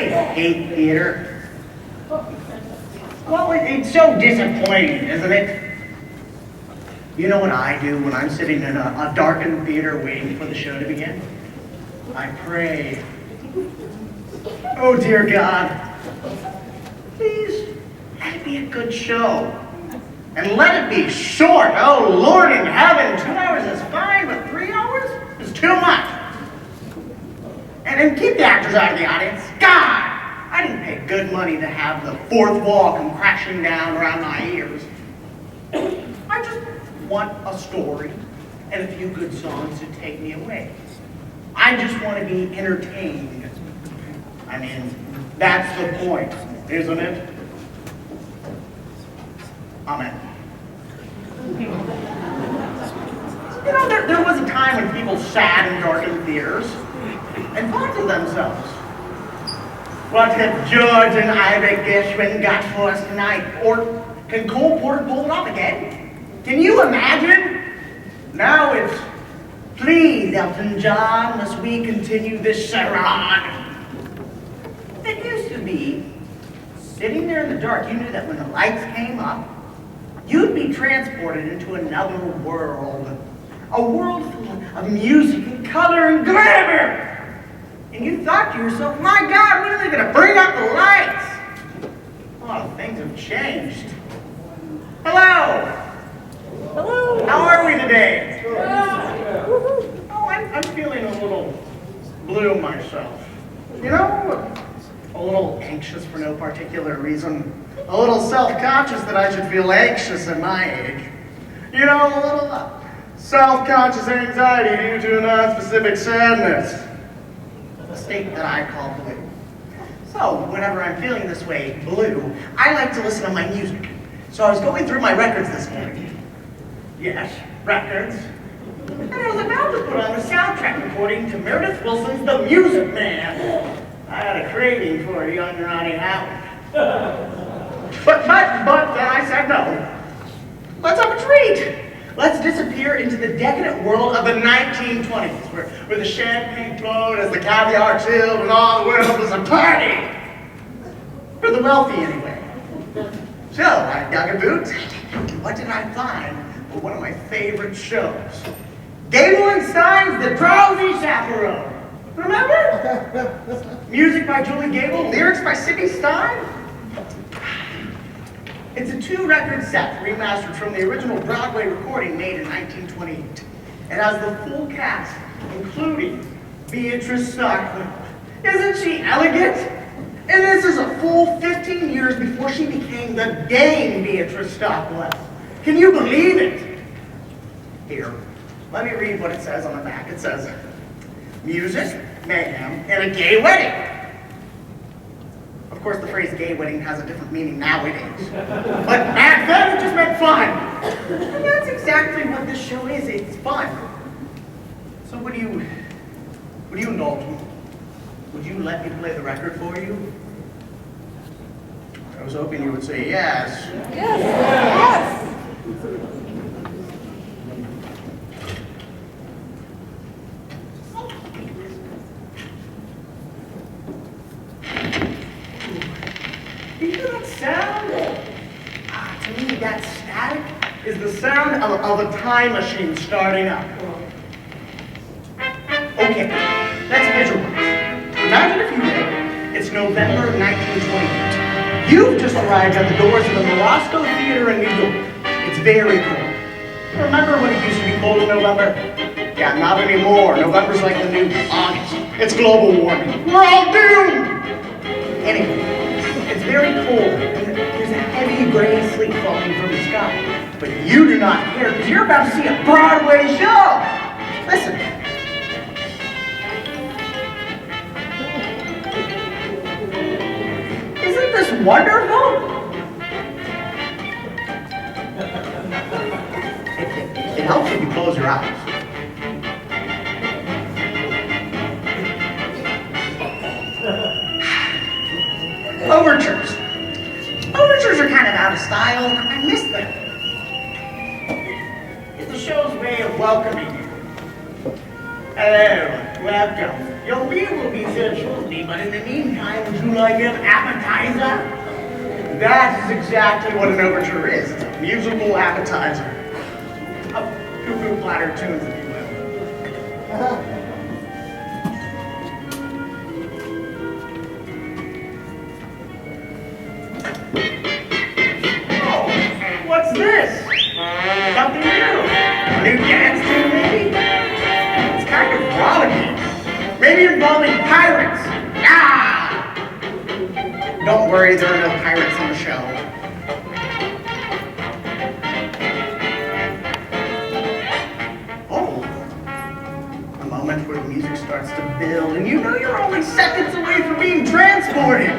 I hate theater. Well, it's so disappointing, isn't it? You know what I do when I'm sitting in a darkened theater waiting for the show to begin? I pray. Oh, dear God, please let it be a good show. And let it be short. Oh, Lord in heaven, 2 hours is fine, but 3 hours is too much. And keep the actors out of the audience. God, I didn't pay good money to have the fourth wall come crashing down around my ears. I just want a story and a few good songs to take me away. I just want to be entertained. I mean, that's the point, isn't it? Amen. You know, there was a time when people sat in darkened theaters and thought to themselves, what if George and Ira Gershwin got for us tonight? Or can Cole Porter pull it off again? Can you imagine? Now it's, please, Elton John, must we continue this charade? It used to be, sitting there in the dark, you knew that when the lights came up, you'd be transported into another world. A world full of music and color and glamour. And you thought to yourself, my God, when are they going to bring up the lights? Oh, things have changed. Hello. Hello. How are we today? Oh, I'm feeling a little blue myself. You know, a little anxious for no particular reason. A little self-conscious that I should feel anxious at my age. You know, a little self-conscious anxiety due to a non-specific sadness. A state that I call blue. So, whenever I'm feeling this way, blue, I like to listen to my music. So I was going through my records this morning. Yes, records. And I was about to put on the soundtrack recording to Meredith Willson's The Music Man. I had a craving for a young Ronnie Howard. But then I said no. Let's have a treat. Let's disappear into the decadent world of the 1920s, where the champagne flowed as the caviar chilled and all the world was a party. For the wealthy, anyway. So, I dug a boot, and what did I find? Well, one of my favorite shows. Gable and Stein's The Drowsy Chaperone. Remember? Music by Julie Gable, lyrics by Sidney Stein. It's a 2-record set remastered from the original Broadway recording made in 1928. It has the full cast, including Beatrice Stockwell. Isn't she elegant? And this is a full 15 years before she became the Dame Beatrice Stockwell. Can you believe it? Here, let me read what it says on the back. It says, music, mayhem, and a gay wedding. Of course, the phrase gay wedding has a different meaning nowadays. But back then, it just meant fun. And that's exactly what this show is. It's fun. So would you indulge me? Would you let me play the record for you? I was hoping you would say yes. Yes. Yes. Do you hear that sound? To me, that static is the sound of a time machine starting up. Okay, let's visualize. Imagine if you will, it's November 1928. You've just arrived at the doors of the Morosco Theater in New York. It's very cold. Remember when it used to be cold in November? Yeah, not anymore. November's like the new August. It's global warming. We're all doomed! Anyway, it's very cold, and there's a heavy gray sleet falling from the sky. But you do not care, because you're about to see a Broadway show! Listen. Isn't this wonderful? It helps if you close your eyes. Overtures. Overtures are kind of out of style. I miss them. It's the show's way of welcoming you. Hello, welcome. Your meal will be served shortly, but in the meantime, would you like an appetizer? That is exactly what an overture is. It's a musical appetizer. Cuckoo platter tunes, if you will. Oh, what's this? Something new. A new dance tune, maybe? It's kind of frolicky. Maybe involving pirates. Ah! Don't worry, there are no pirates on the show. Oh. A moment where the music starts to build, and you know you're only seconds away from being transported.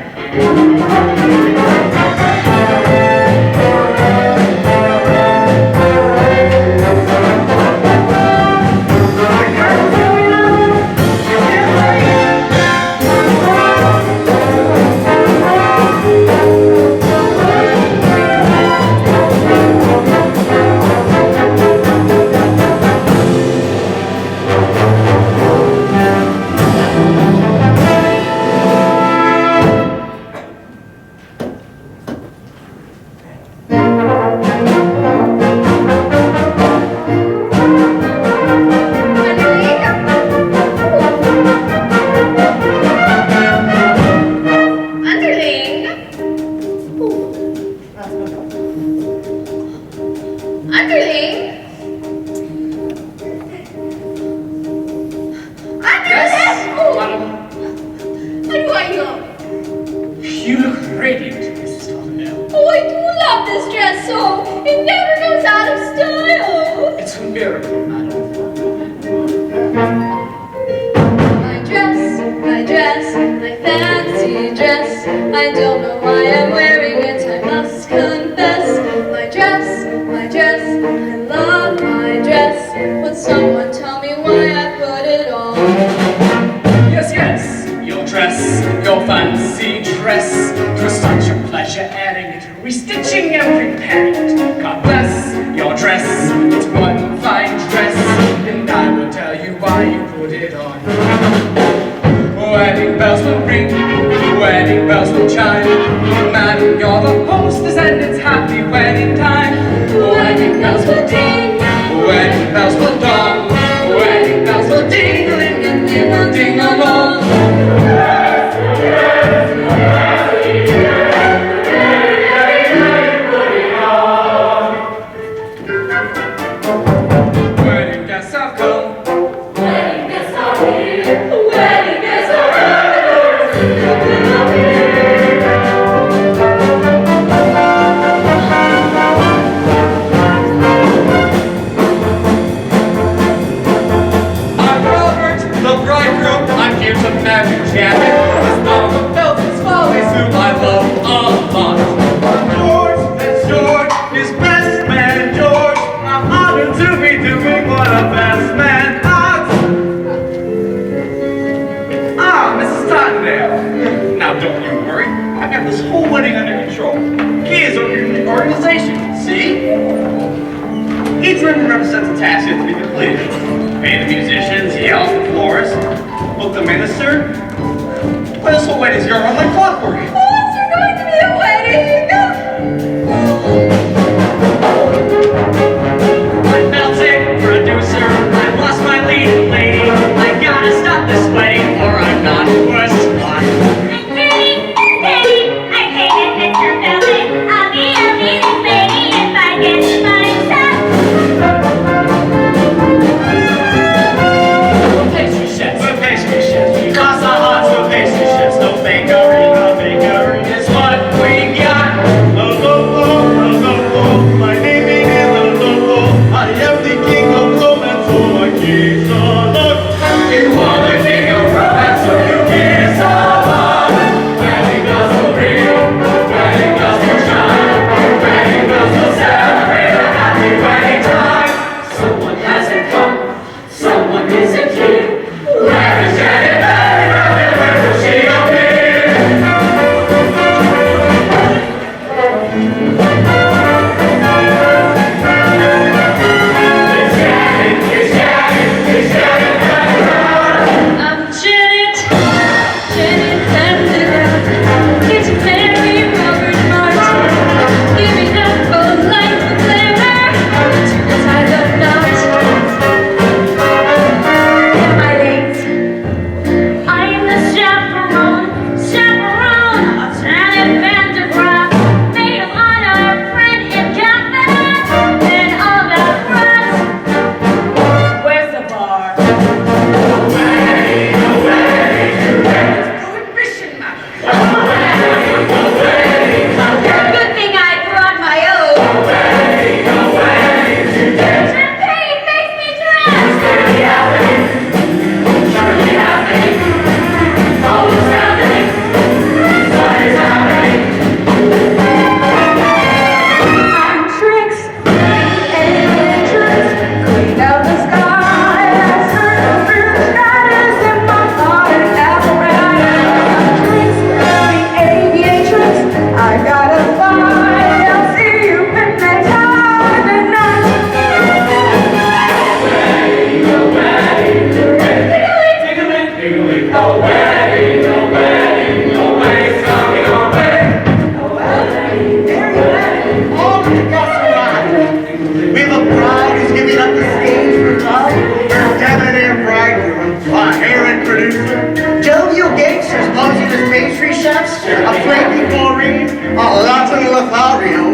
the stage for love, our debonair bridegroom, our errant producer, jovial gangsters posing as pastry chefs, a flaky Maureen, a Latin Lothario,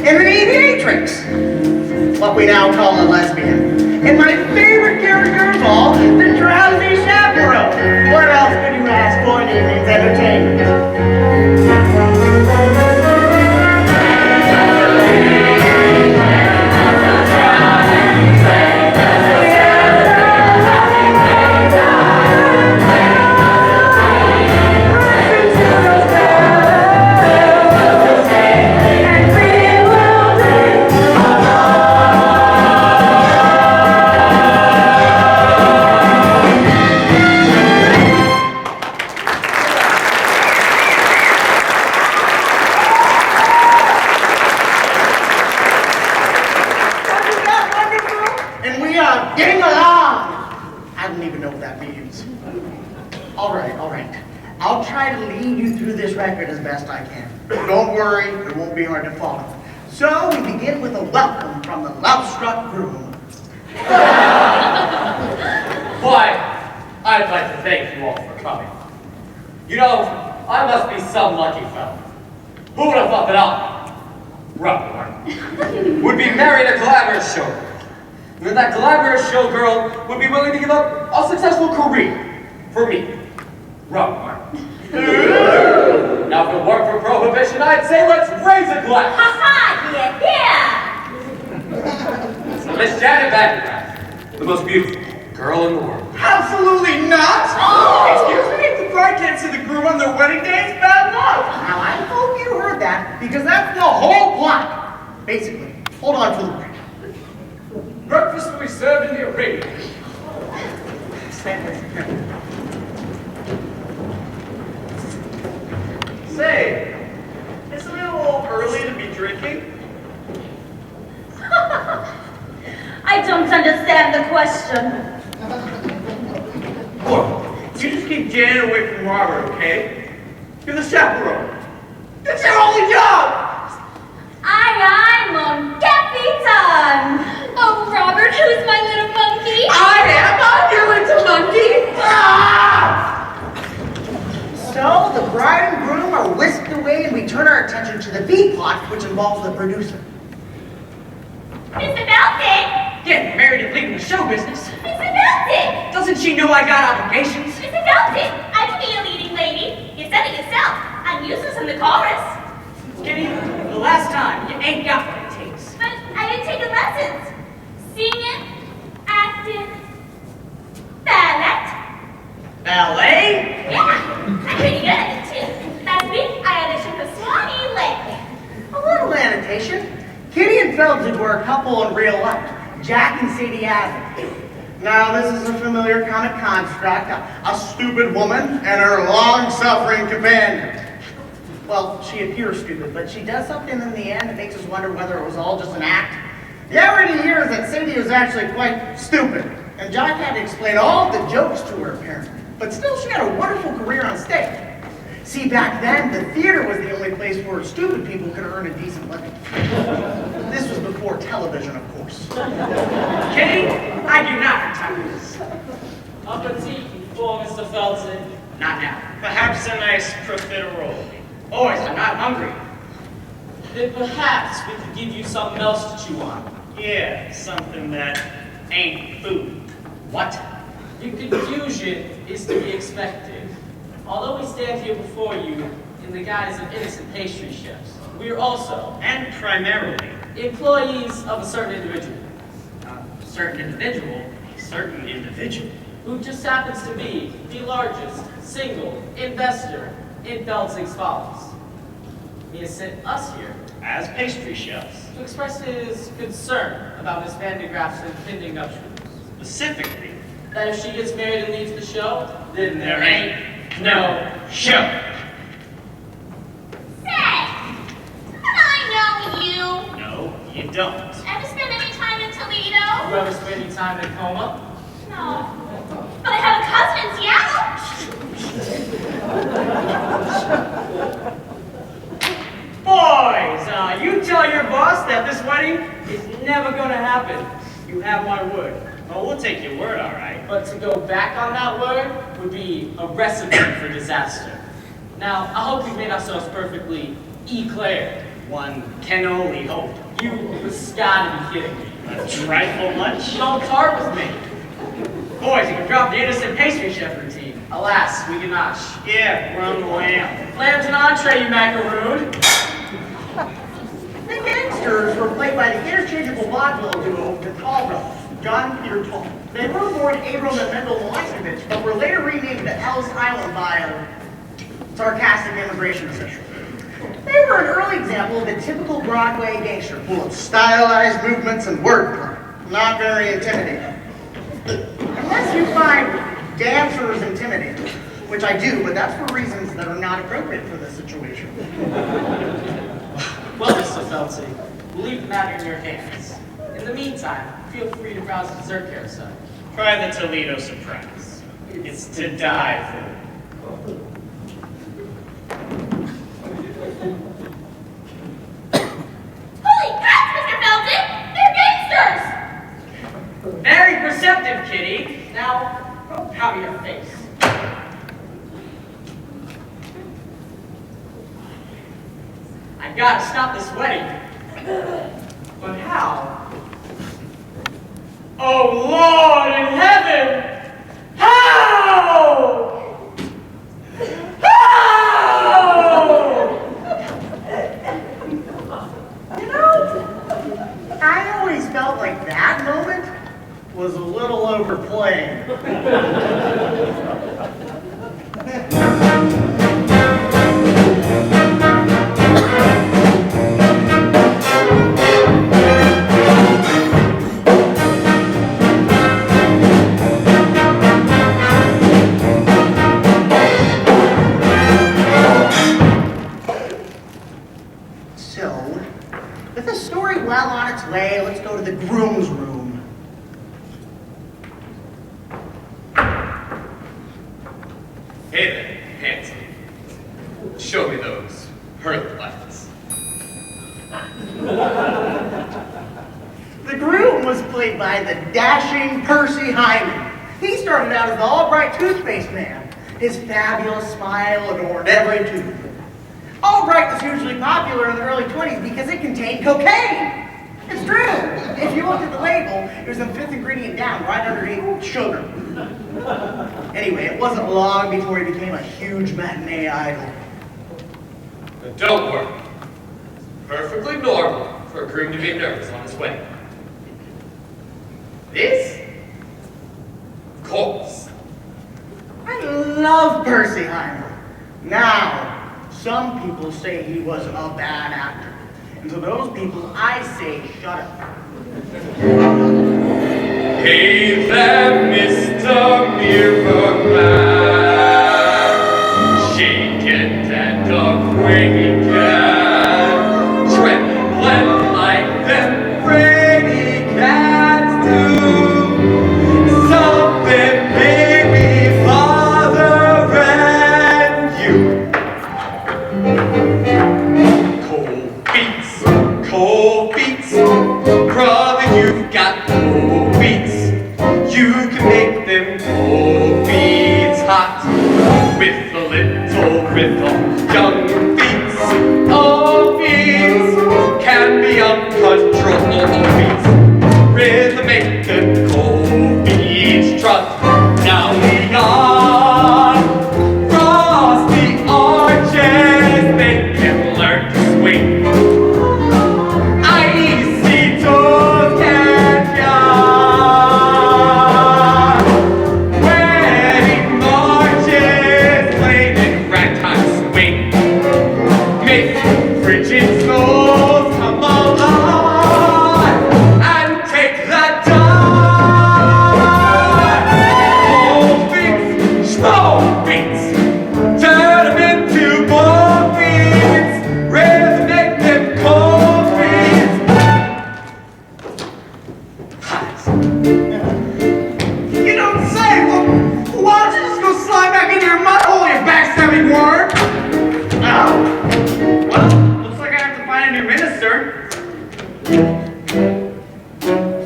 and an aviatrix, what we now call a lesbian. And my favorite character of all, the Drowsy Chaperone. What else could you ask for an evening's entertainment? Getting along! I don't even know what that means. All right. I'll try to lead you through this record as best I can. Don't worry, it won't be hard to follow. So we begin with a welcome from the love-struck groom. Why, I'd like to thank you all for coming. You know, I must be some lucky fellow. Who would have thought that I, Robert, would be married a glamorous showgirl? And that glamorous showgirl would be willing to give up a successful career for me, Robert Martin. Now, if it weren't for prohibition, I'd say let's raise a glass. Ha ha, So Miss Janet Vandergraff, the most beautiful girl in the world. Absolutely not! Excuse me, if the bride can't see the groom on their wedding day, it's bad luck! Now, I hope you heard that, because that's the whole plot. Basically, hold on to the break. Breakfast will be served in the Arabian. Say, isn't it a little early to be drinking? I don't understand the question. Look, you just keep Janet away from Robert, okay? You're the chaperone. It's your only job! Aye, mon captain! Oh, Robert, who's my little monkey? I'm your little monkey! Ah! So, the bride and groom are whisked away and we turn our attention to the B plot, which involves the producer. Mr. Belton! Getting married and leaving the show business. Mr. Belton! Doesn't she know I got obligations? Mr. Belton, I can be a leading lady. You said it yourself. I'm useless in the chorus. Kitty, the last time, you ain't got what it takes. But I didn't take the lessons. Singing, acting, ballet. Ballet? Yeah, I'm pretty good at it too. Last week, I auditioned for Swanee Lake. A little annotation. Kitty and Feldzig were a couple in real life, Jack and Sadie Adams. Now, this is a familiar comic construct, a stupid woman and her long-suffering companion. Well, she appears stupid, but she does something in the end that makes us wonder whether it was all just an act. The irony here is that Sadie was actually quite stupid, and Jack had to explain all the jokes to her apparently. But still, she had a wonderful career on stage. See, back then, the theater was the only place where stupid people could earn a decent living. This was before television, of course. Kitty, I do not retire this. A petite for Mr. Felton. Not now. Perhaps a nice profiterole. Boys, I'm not hungry. Then perhaps we could give you something else to chew on. Yeah, something that ain't food. What? Your confusion is to be expected. Although we stand here before you in the guise of innocent pastry chefs, we are also And primarily, employees of a certain individual A certain individual. a certain individual. who just happens to be the largest single investor in Belzig's Follies. He has sent us here As pastry chefs, to express his concern about Miss Vandergraff's impending nuptials. specifically, That if she gets married and leaves the show, then there ain't no show. Say, don't I know you? No, you don't. Ever spend any time in Toledo? you ever spend any time in coma? No. But I have a cousin in Seattle. Boys, you tell your boss that this wedding is never gonna happen. You have my word. Oh, we'll take your word, all right. But to go back on that word would be a recipe for disaster. Now, I hope we've made ourselves perfectly eclair. One can only hope. You've gotta be kidding me. A trifle much? Don't start with me. Boys, you can drop the innocent pastry chef routine. Alas, we ganache. Yeah, we're on the lamb. Lamb's an entree, you macaroon. The gangsters were played by the interchangeable vaudeville duo, the Tall Brothers, John and Peter Tall. They were born Abram and Mendel Milosevic, but were later renamed to Ellis Island by a sarcastic immigration official. They were an early example of a typical Broadway gangster, full of stylized movements and wordplay. Not very intimidating. Unless you find dancers intimidating, which I do, but that's for reasons that are not appropriate for this situation. Well, Mr. Felty, we'll leave the matter in your hands. In the meantime, feel free to browse the dessert carousel. Try the Toledo surprise. It's to die for. Holy crap, Mr. Felton! They're gangsters! Very perceptive, kitty. Now, go powder your face. I've got to stop this wedding. But how? Oh, Lord in heaven! How? How? You know, I always felt like that moment was a little overplayed. So, with the story well on its way, let's go to the groom's room. Hey there, handsome. Show me those hurling lights. The groom was played by the dashing Percy Hyman. He started out as the Albright toothpaste man. His fabulous smile adorned every tooth. Albright was hugely popular in the early 20s because it contained cocaine. It's true. If you looked at the label, it was the fifth ingredient down, right underneath sugar. Anyway, it wasn't long before he became a huge matinee idol. But don't worry. Perfectly normal for a groom to be nervous on his wedding. This? Of course. I love Percy Hyman. Now, some people say he was a bad actor. And to those people, I say, shut up. Hey there, Mr. Mirrorman. Shaking that dog when you can. Trembling like them pretty cats do. Something baby bothering you. Cold beats, brother, you've got cold beats. You can make them cold beats hot with a little rhythm. Young beats, old beats can be uncontrollable beats. Rhythm make them cold beats trot. Now we on frosty arches, they can learn to swing.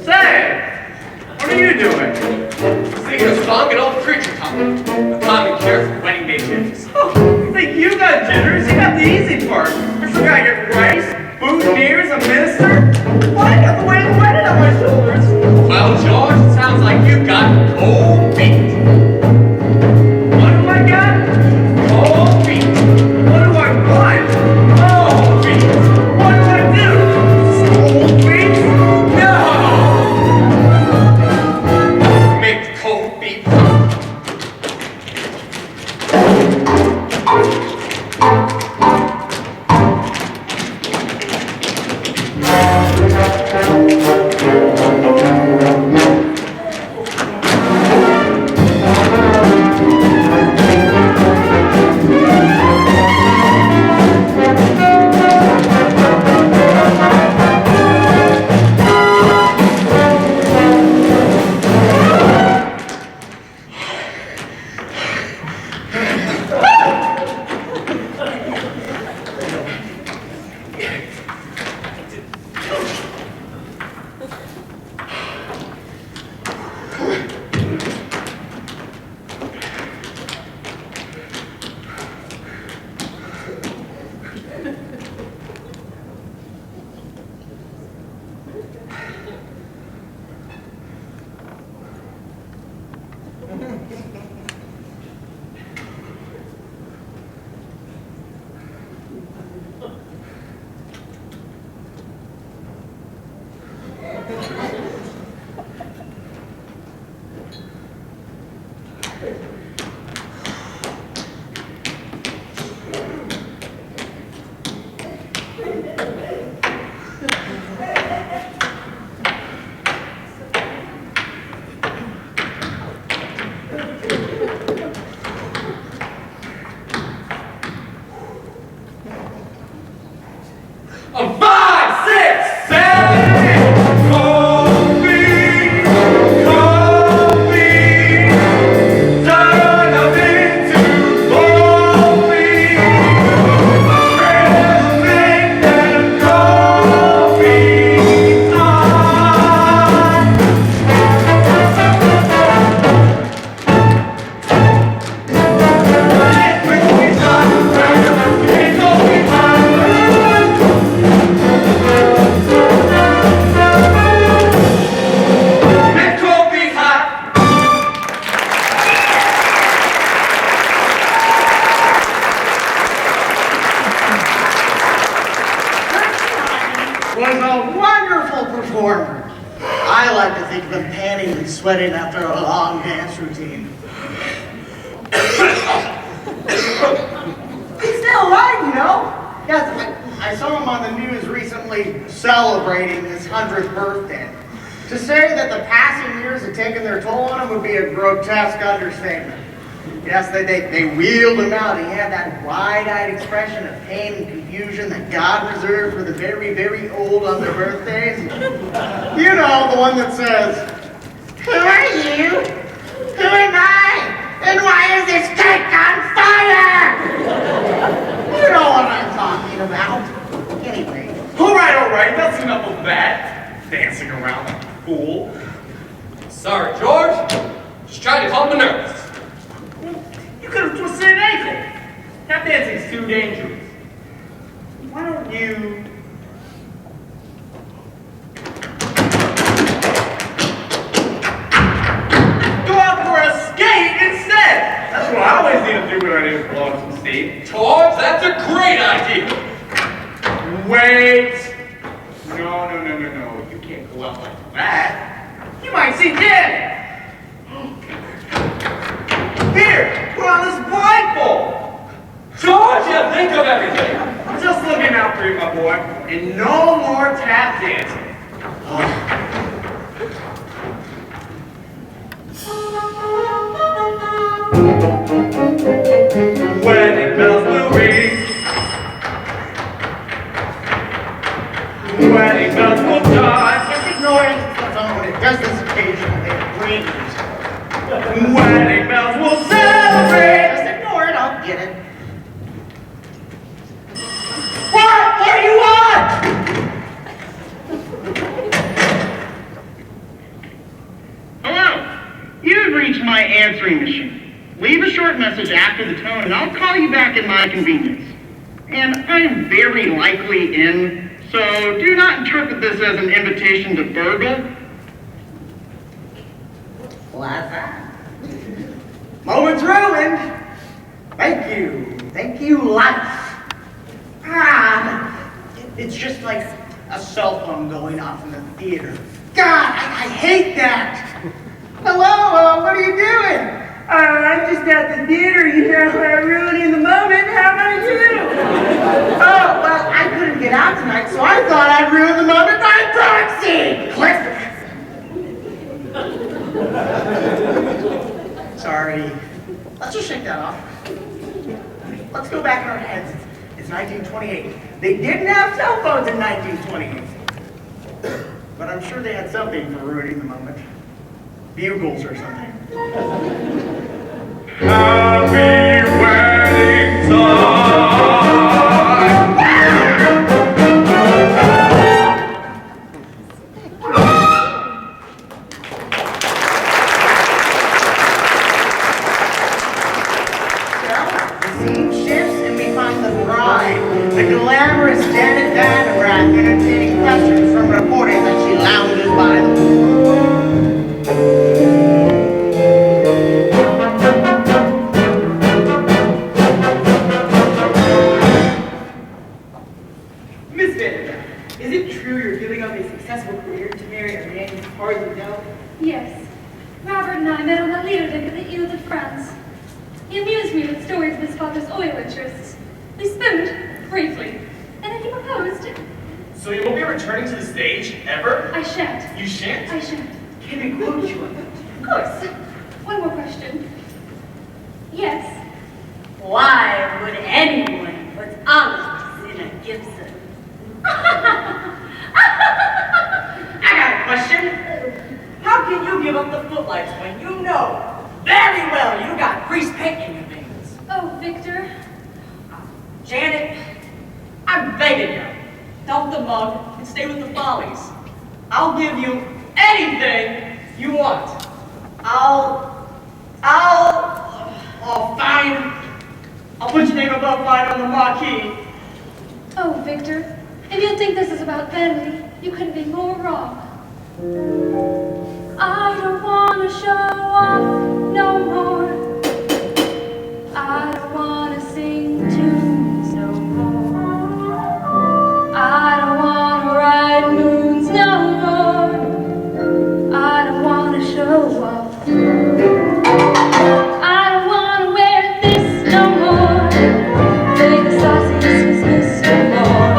Say, song and old creature talk. A common cure for wedding day jitters. You think you got jitters? You got the easy part. I still gotta get rice, boutonnieres, a minister. Well, I got the wedding on my shoulders. Well, George, it sounds like you've got cold feet. What do I got? Cold feet. What do I want? Cold feet. What do I do? Cold feet? No! Make the cold feet. A 5, 6, 7, coffee, turn up into coffee, make that coffee time. Make coffee hot. Was a wonderful performer. I like to think of him panting and sweating after a long dance routine. He's still alive, you know? Yes, I saw him on the news recently celebrating his 100th birthday. To say that the passing years had taken their toll on him would be a grotesque understatement. Yes, they wheeled him out. He had that wide-eyed expression of pain and confusion that God reserved for the very, very old on their birthdays. You know, the one that says, "Who are you? Who am I? And why is this cake on fire?" You know what I'm talking about. Anyway. All right, that's enough of that. Dancing around like a fool. Sorry, George. Just trying to calm the nerves. You could have twisted an ankle. Tap dancing's too dangerous. Why don't you... go out for a skate instead? That's what I always need to do when I need to blow up some steam. George, that's a great idea. Wait. No. You can't go out like that. You might see Janet. Here, put on this blindfold. George, you think of everything. I'm just looking out for you, my boy. And no more tap dancing. Wedding bells will ring. Wedding bells will chime. Just ignore it. It does this occasionally. It rings. Wedding bells will celebrate. Just ignore it. I'll get it. What do you want? Hello. You've reached my answering machine. Leave a short message after the tone, and I'll call you back at my convenience. And I am very likely in, so do not interpret this as an invitation to burgle. What's that? Moment's ruined. Thank you, life. It's just like a cell phone going off in the theater. God, I hate that. Hello, what are you doing? I'm just at the theater, ruining the moment. How about you? Oh, well, I couldn't get out tonight, so I thought I'd ruin the moment by proxy. Click. Sorry. Let's just shake that off. Let's go back in our heads. It's 1928. They didn't have cell phones in 1928. But I'm sure they had something for ruining the moment. Bugles or something. Happy wedding The scene shifts and we find the bride, the glamorous Janet Vandergraff, entertaining questions from reporters as she lounges by the pool. Miss Vandergraff, is it true you're giving up a successful career to marry a man you hardly know? Yes. Robert and I met on the Lido-deck of the Ile de France. He amused me with stories of his father's oil interests. We spooned, briefly, and then he proposed. So you won't be returning to the stage, ever? I shan't. You shan't? I shan't. Can we quote you? Of course. One more question. Yes. Why would anyone put olives in a Gibson? I got a question. How can you give up the footlights when you know very well you got grease paint in your veins? Oh, Victor. Janet, I'm begging you. Dump the mug and stay with the follies. I'll give you anything you want. Oh, fine. I'll put your name above mine on the marquee. Oh, Victor. If you think this is about vanity, you couldn't be more wrong. I don't want to show off no more. I don't want to sing tunes no more. I don't want to ride moons no more. I don't want to show off. I don't want to wear this no more. Play the saucy Christmas no more.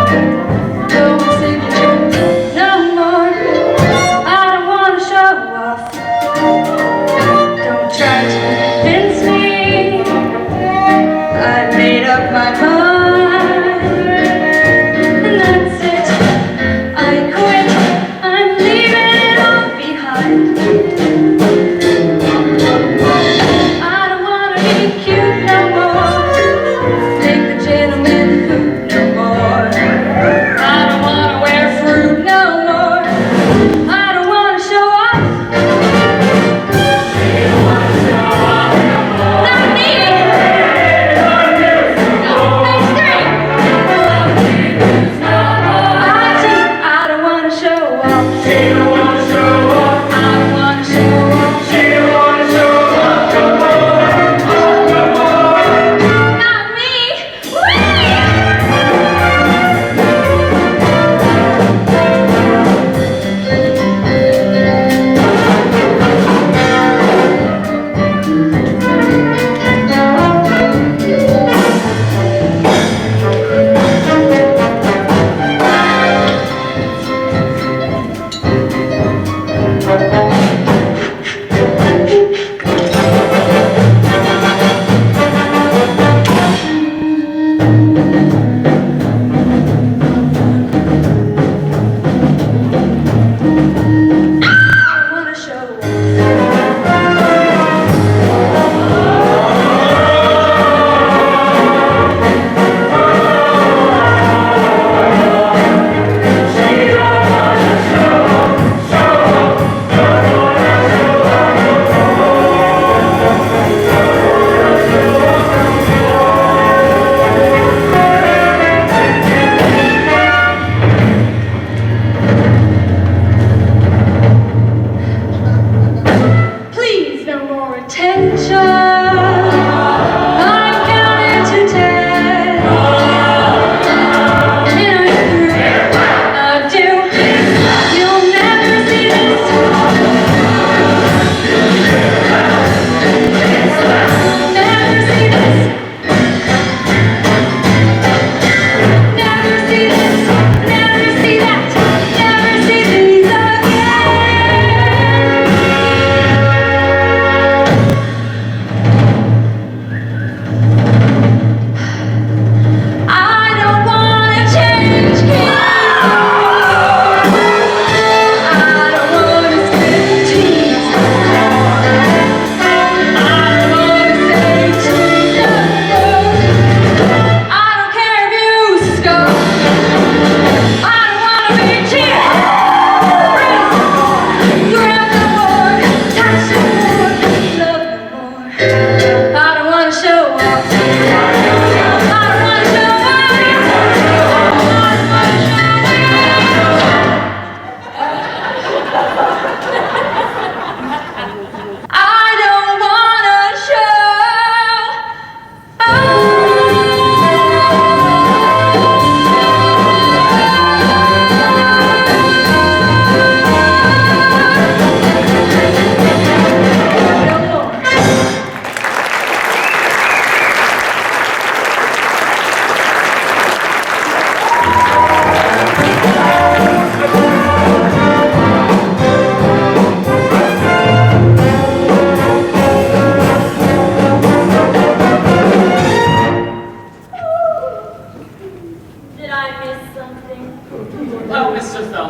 No more signatures no more. I don't want to show off. Don't try to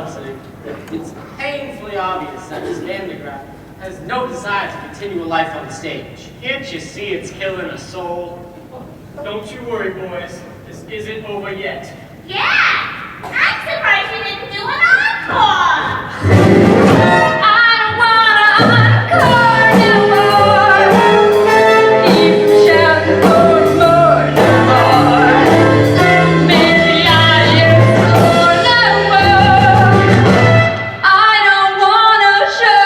Excellency, it's painfully obvious that Miss Vandegraff has no desire to continue a life on the stage. Can't you see it's killing a soul? Don't you worry, boys. This isn't over yet. Yeah! I'm surprised you didn't do an encore! I don't wanna encore no more. Keep shouting for more, no more. Maybe I just score no more. I don't wanna show.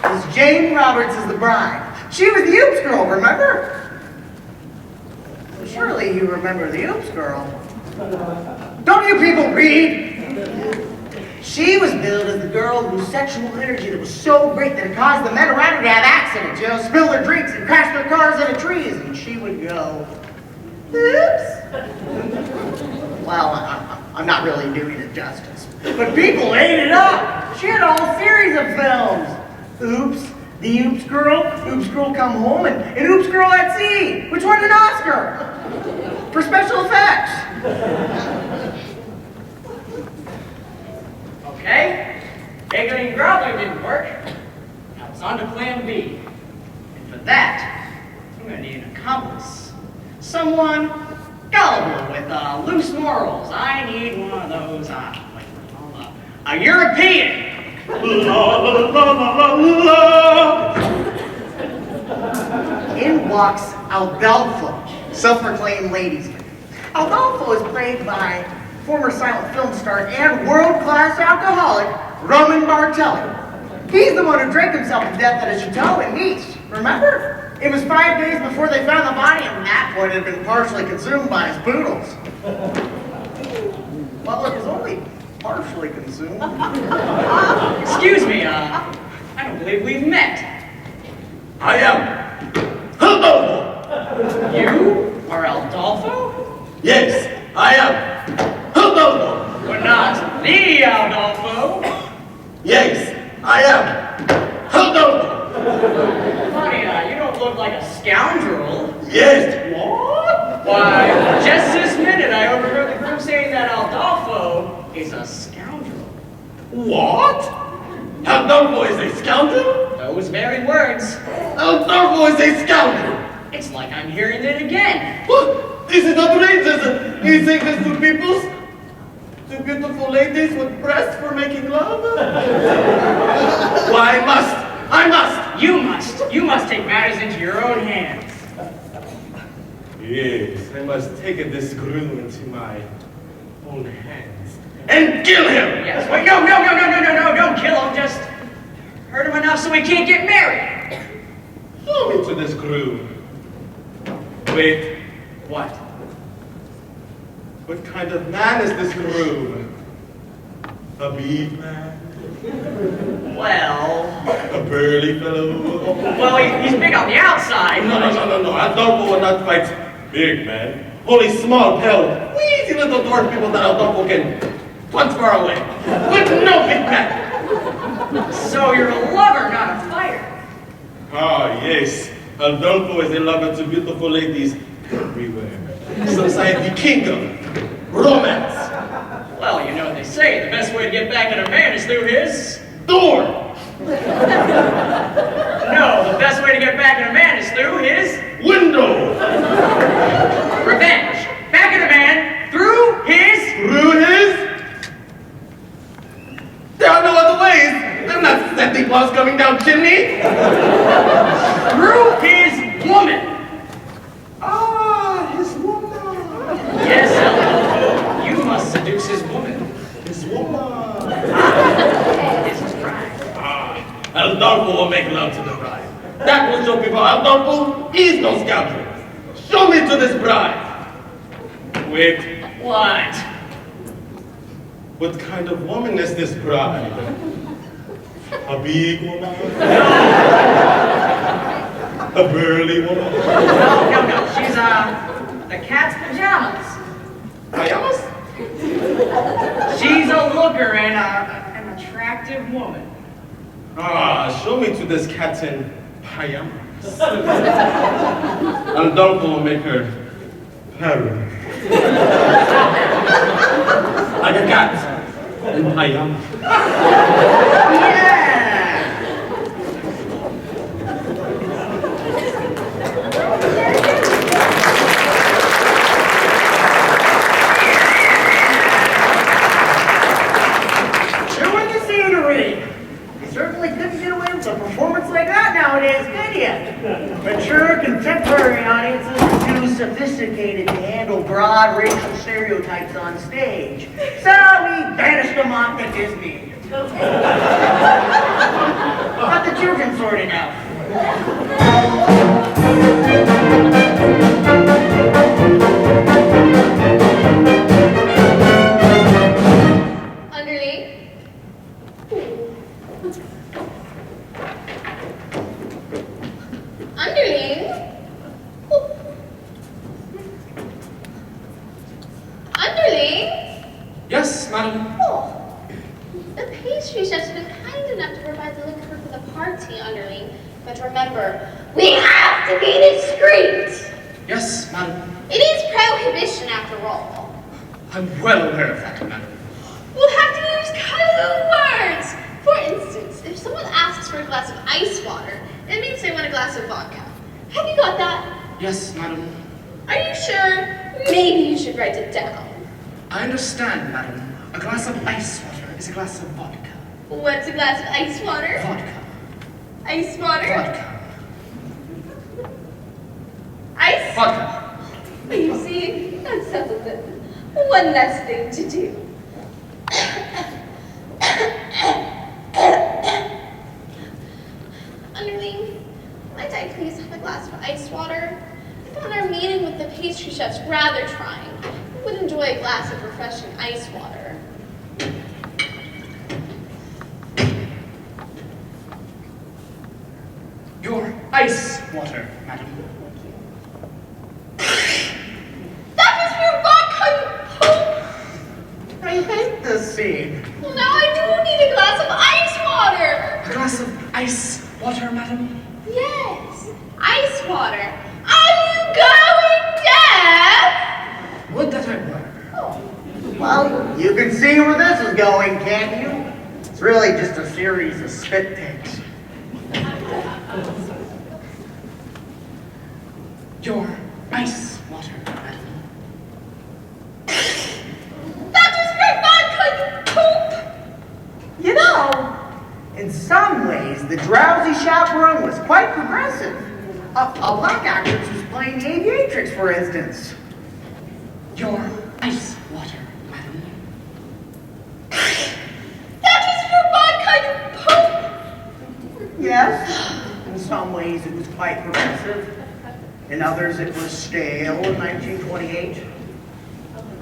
As Jane Roberts is the bride. She was the Oops girl, remember? Well, surely you remember the Oops girl. Don't you people read? She was billed as the girl whose sexual energy that was so great that it caused the men around her to have accidents, spill their drinks and crash their cars into trees, and she would go, oops. Well, I'm not really doing it justice, but people ate it up. She had a whole series of films. Oops, The Oops Girl Come Home, and Oops Girl at Sea, which won an Oscar for special effects. Okay, giggling and growling didn't work. I was on to plan B. And for that, I'm gonna need an accomplice. Someone gullible with loose morals. I need one of those, hold up. A European. La, la, la, la, la. In walks Aldolfo, self-proclaimed ladies man. Aldolfo is played by former silent film star and world-class alcoholic Roman Bartelli. He's the one who drank himself to death at a chateau in Nice. Remember? It was 5 days before they found the body, and at that point it had been partially consumed by his poodles. Well, it was only partially consumed. Excuse me, I don't believe we've met. I am Adolfo. You are Aldolfo? Yes, I am Adolfo. We're not the Aldolfo. Yes, I am Adolfo. Funny, you don't look like a scoundrel. Yes. What? Why, just this minute I overheard the group saying that Aldolfo is a scoundrel. What? Adolfo is a scoundrel? Those very words. Adolfo is a scoundrel. It's like I'm hearing it again. What? This is outrageous. He's saying this to people? To beautiful ladies with breasts for making love? Why, I must. You must take matters into your own hands. Yes, I must take this groom into my own hands. And kill him! Yes, wait, no, don't kill him, just hurt him enough so we can't get married. Show me to this groom. Wait, What? what kind of man is this groom? A big man? Well, A burly fellow? he's big on the outside. No. Adolfo will not fight big man. Only small, pale, wheezy little dwarf people that Adolfo can punch far away. But no big man. So you're a lover, not a fighter. Ah, yes. Adolfo is a lover to beautiful ladies everywhere. Society kingdom. Romance. Well, you know what they say, the best way to get back at a man is through his... Door. No, the best way to get back at a man is through his... Window. Revenge. Back at a man through his... Through his... There are no other ways. I'm not Santa Claus coming down chimney. Through his woman. Ah, his woman. Yes, Aldolfo, you must seduce his woman. His woman. His bride. Adolfo will make love to the bride. That will show people Adolfo is no scoundrel. Show me to this bride. Wait, What? what kind of woman is this bride? A big woman? A burly woman? No, she's, the cat's pajamas. Pajamas? She's a looker and an attractive woman. Show me to this cat in pajamas. And don't go make her purr. Like a cat in pajamas. Yeah. Performance like that nowadays, could ya? Mature contemporary audiences are too sophisticated to handle broad racial stereotypes on stage. So we banished them off to Disney. Got the children sorted out. Yes, madam. Oh, the pastry chef's been kind enough to provide the liquor for the party, underling. But remember, we have to be discreet. Yes, madam. It is prohibition after all. I'm well aware of that, madam. We'll have to use code words. For instance, if someone asks for a glass of ice water, it means they want a glass of vodka. Have you got that? Yes, madam. Are you sure? Maybe you should write it down. I understand, madam. A glass of ice water is a glass of vodka. What's a glass of ice water? Vodka. Ice water? Vodka. Ice? Vodka. You see, that settles it. One less thing to do. Underling, might I please have a glass of ice water? I found our meeting with the pastry chefs rather trying. I would enjoy a glass of refreshing ice water. Your ice water, madam. That was your vodka, you poop! I hate this scene. Well, now I do need a glass of ice water! A glass of ice water, madam? Yes, ice water. Are you going deaf? Would that I were. Well, you can see where this is going, can't you? It's really just a series of spit takes. Your ice water, madam. That was your vodka, you poop! You know, in some ways, the Drowsy Chaperone was quite progressive. A black actress was playing the aviatrix, for instance. Your ice water, madam. That was your vodka, you poop! Yes, in some ways it was quite progressive. In others, it was stale in 1928.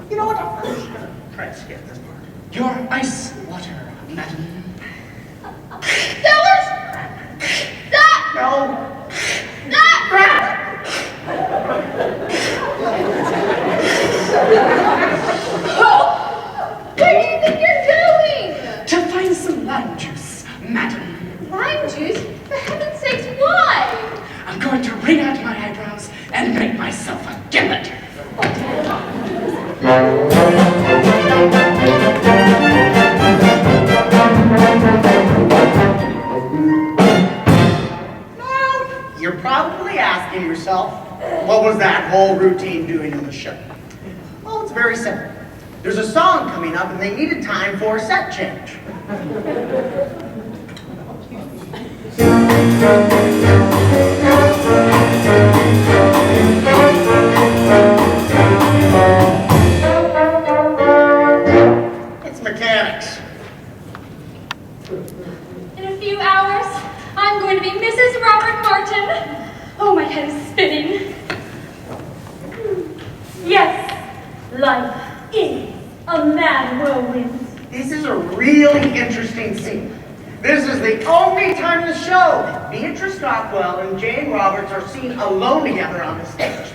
You know what? I'm just gonna try to skip this part. Your ice water, madam. That was... That... No. That... What do you think you're doing? To find some lime juice, madam. Lime juice? For heaven's sakes, why? I'm going to wring out my eyebrows and make myself a gimlet. Now, you're probably asking yourself, what was that whole routine doing in the show? Well, it's very simple. There's a song coming up and they needed time for a set change. It's mechanics. In a few hours, I'm going to be Mrs. Robert Martin. Oh, my head is spinning. Yes, life is a mad whirlwind. This is a really interesting scene. This is the only time in the show Beatrice Stockwell and Jane Roberts are seen alone together on the stage.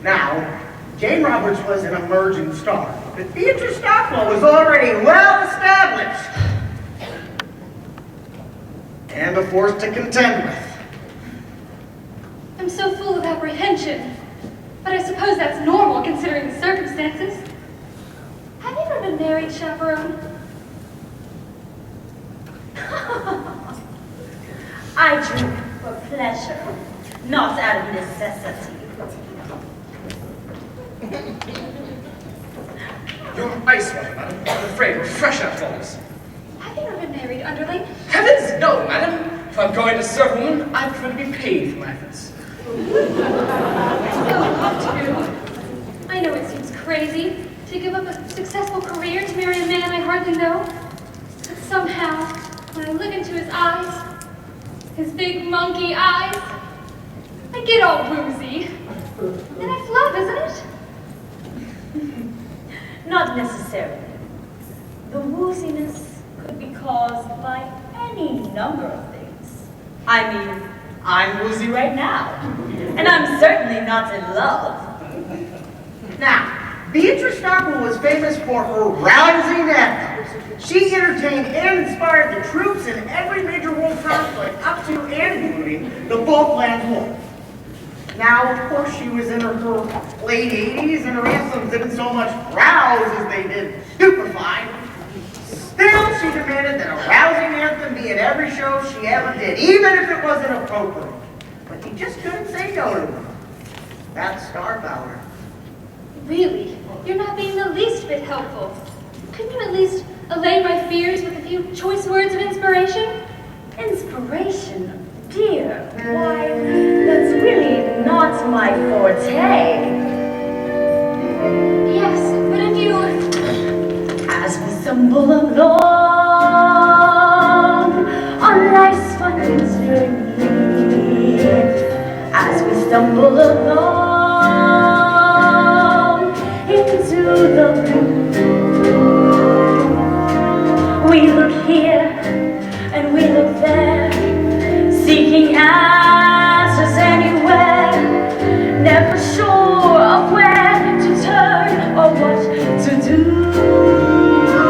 Now, Jane Roberts was an emerging star. that Beatrice Stockwell was already well established and a force to contend with. I'm so full of apprehension, but I suppose that's normal considering the circumstances. Have you ever been married, Chaperone? I drink for pleasure, not out of necessity. Your ice water, madam. I'm afraid we're fresh out of those. Have you ever been married, underling? Heavens, no, madam. If I'm going to serve a woman, I prefer to be paid for my efforts. I know it seems crazy to give up a successful career to marry a man I hardly know, but somehow, when I look into his eyes, his big monkey eyes, I get all woozy. And that's love, isn't it? Not necessarily. The wooziness could be caused by any number of things. I mean, I'm woozy right now, and I'm certainly not in love. Now, Beatrice Stockwell was famous for her rousing anthems. She entertained and inspired the troops in every major world conflict up to and including the Falklands War. Now, of course, she was in her late 80s, and her anthems didn't so much rouse as they did stupefy. Still, she demanded that a rousing anthem be in every show she ever did, even if it wasn't appropriate. But you just couldn't say no to her. That's star power. Really? You're not being the least bit helpful. Couldn't you at least allay my fears with a few choice words of inspiration? Inspiration? Dear, why, that's really not my forte. Yes, but if you... As we stumble along on life's funny journey, as we stumble along into the blue, we look here and we look there, seeking answers anywhere, never sure of where to turn or what to do. So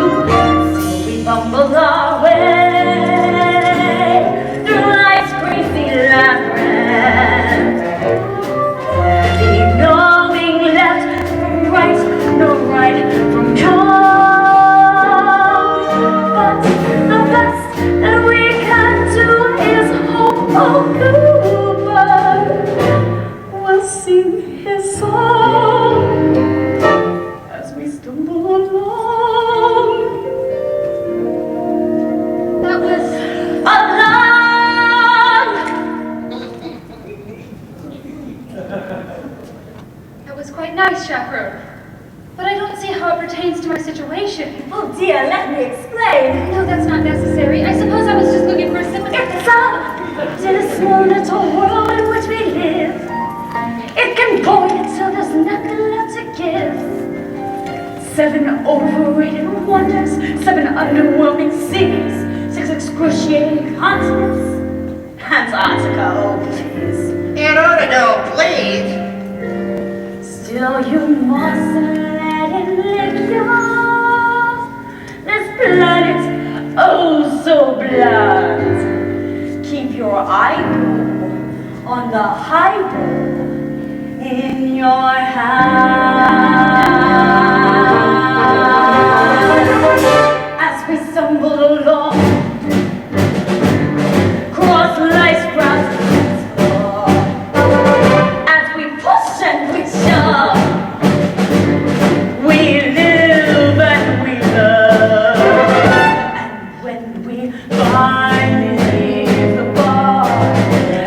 we bumble our way through life's crazy labyrinth, leave knowing left from right, no right from wrong. But the best that we can do is hope Cooper will sing his song as we stumble along. That was... That was quite nice, Chaperone. But I don't see how it pertains to my situation. Oh dear, let me explain. No, that's not necessary. I suppose I was just looking for a sympathy. It's up to the small little world in which we live. It can bore you till there's nothing left to give. 7 overrated wonders, 7 underwhelming cities, 6 excruciating continents. Antarctica, oh please. Antarctica, please. Still you mustn't let it lick you off. This planet, oh so blunt. Keep your eyeball on the highball in your hand. As we stumble along, cross life's grass, as we push and we shove, we live and we love. And when we finally leave the bar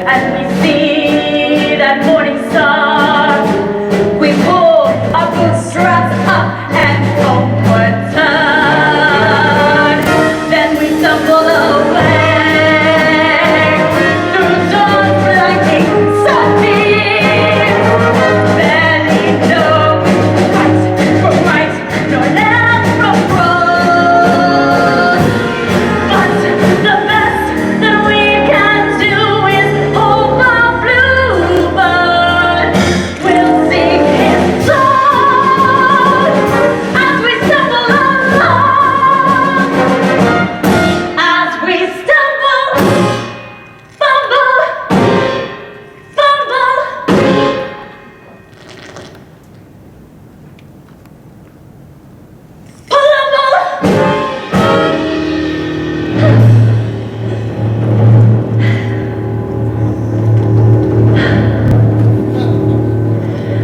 and we see that morning star, we pull our bootstraps up and homeward turn. Then we stumble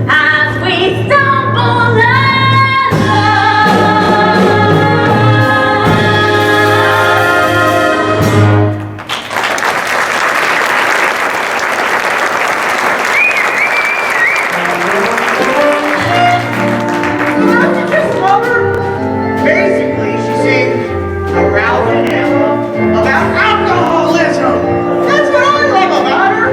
As we stumble Just mother. Basically, she sings a rousing anthem about alcoholism. That's what I love about her.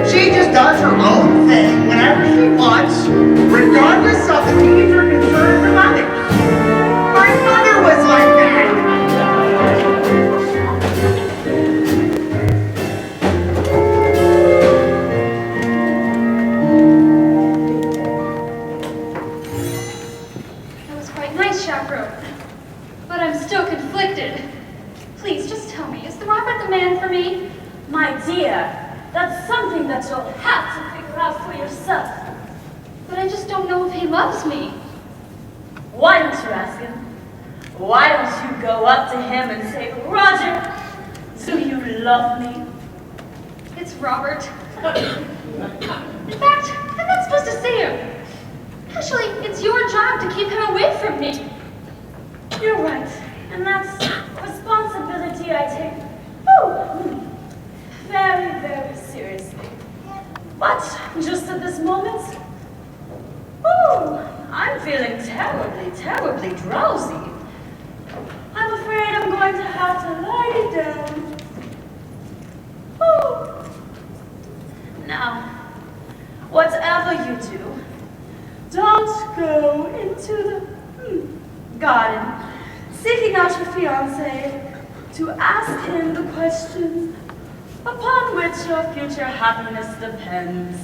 She just does her own thing whenever she wants, regardless of the needs or concerns of others. My mother was like that. That was quite nice, Chaperone. But I'm still conflicted. Please, just tell me, is the Robert the man for me? My dear, that's something that you'll have to figure out for yourself. But I just don't know if he loves me. Why don't you ask him? Why don't you go up to him and say, Roger, do you love me? It's Robert. In fact, I'm not supposed to see him. Actually, it's your job to keep him away from me. You're right, and that's a responsibility I take very, very seriously. But just at this moment, I'm feeling terribly, terribly drowsy. I'm afraid I'm going to have to lie down. Now, whatever you do, don't go into the garden seeking out your fiancé to ask him the questions upon which your future happiness depends.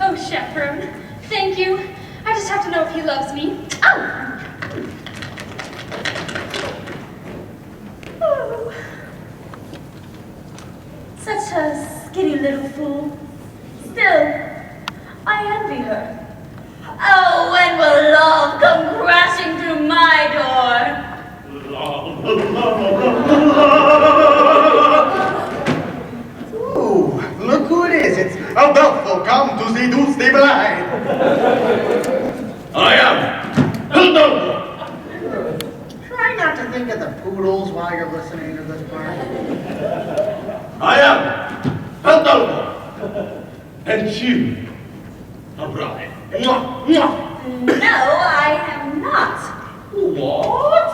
Oh, Chaperone, thank you. I just have to know if he loves me. Oh, such a skinny little fool. Still, I envy her. Oh, when will love come crashing through my door? Ooh, look who it is. It's a doubtful come to see do stabilize. I am Hildolfo. Try not to think of the poodles while you're listening to this part. I am Hildolfo. And you, a bride. Mwah, mwah. No, I am not. What?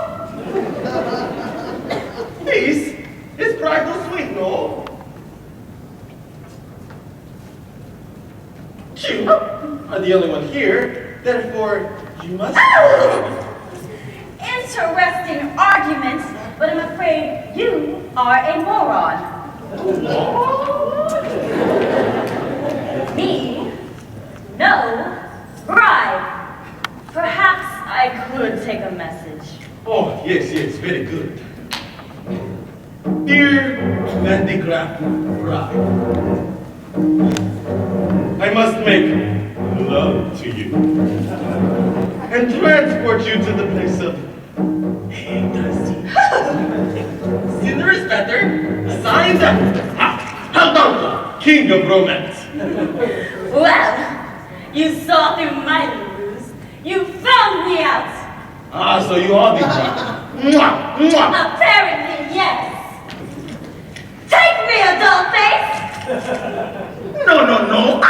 This is bridal sweet, no? You are the only one here, therefore you must. Interesting argument, but I'm afraid you are a moron. Me? No. Bride. Perhaps I could take a message. Oh, yes, very good. Dear Handicraft Bride, I must make love to you and transport you to the place of ecstasy. Sooner is better. Signs up. Haldolfo, king of romance. Well, you saw through my ruse. You found me out. So you are the bride. Mwah, mwah. Apparently, yes. Take me, adult face. No. Haldolfo.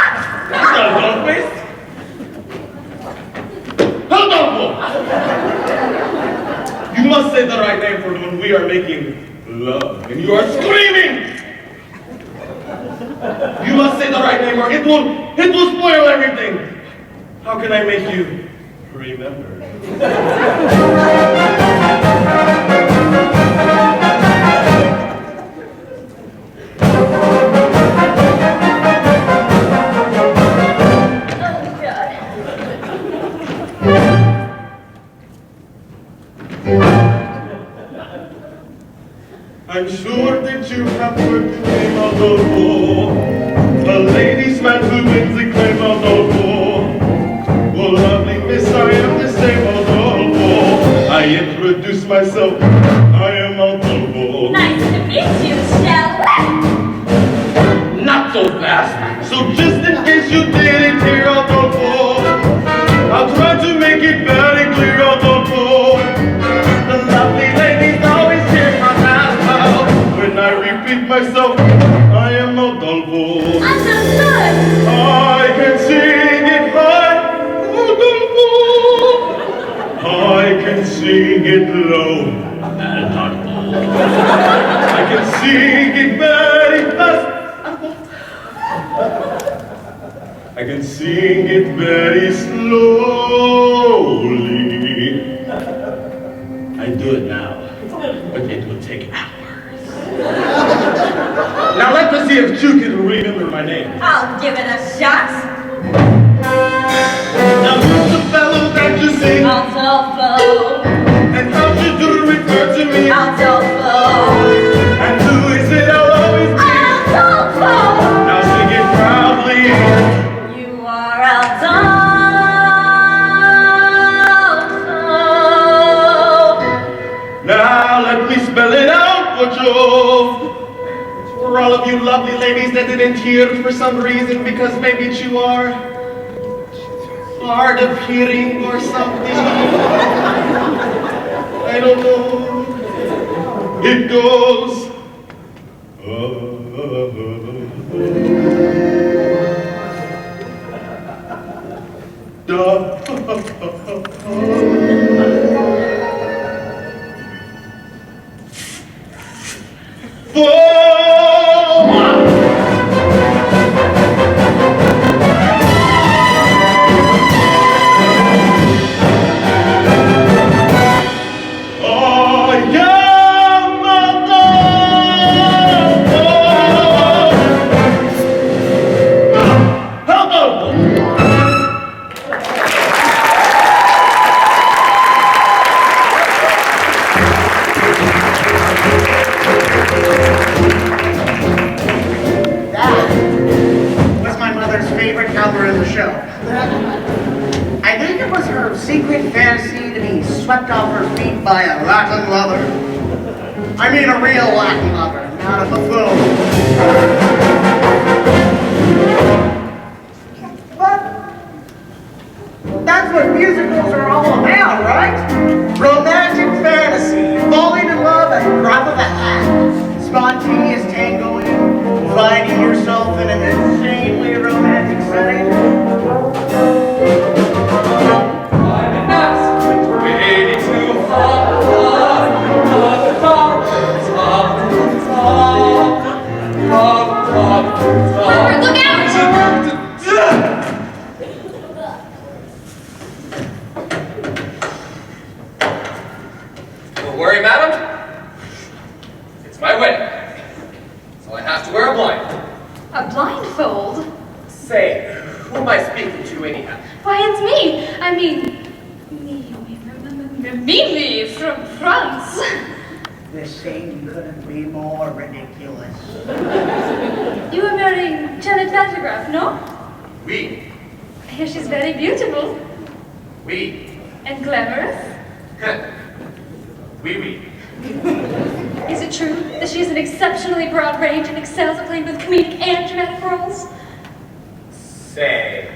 Haldolfo! You must say the right name for when we are making love and you are screaming! You must say the right name or it will spoil everything! How can I make you remember? I'm sure that you have heard the name of Adolfo, the ladies' man who wins the claim of Adolfo. Well, myself, I am Adolfo. Nice to meet you, shall we? Not so fast. So just in case you didn't hear, Adolfo, I'll try to make it very clear, Adolfo. The lovely ladies always hear my mouth when I repeat myself, I am Adolfo. Understood. I can sing it high, Adolfo. I can sing it low, Adolfo. I can sing it very fast. I can sing it very slowly. I do it now, but it will take hours. Now let us see if you can remember my name. I'll give it a shot. Now who's the fellow that you sing? Adolfo. And how did you refer to me? Adolfo. And who is it I'll always be? Adolfo. Now sing it proudly. You are Adolfo. Now let me spell it out for you. For all of you lovely ladies that didn't hear for some reason, because maybe you are hard of hearing or something. I don't know. It goes. Swept off her feet by a Latin lover. I mean a real Latin lover, not a buffoon. But that's what musicals are all about, right? Romantic fantasy, falling in love at the drop of a hat, spontaneous tangoing, finding yourself in an insanely romantic setting. Look out! Don't worry, madam. It's my wedding. So I have to wear a blind. A blindfold? Say, who am I speaking to anyhow? Why, it's me. I mean, Mimi from France. This scene couldn't be more ridiculous. You were marrying Janet Vandergraff, no? Oui. I hear she's very beautiful Oui. and glamorous. Oui, oui. Is it true that she has an exceptionally broad range and excels at playing both comedic and dramatic roles? Say,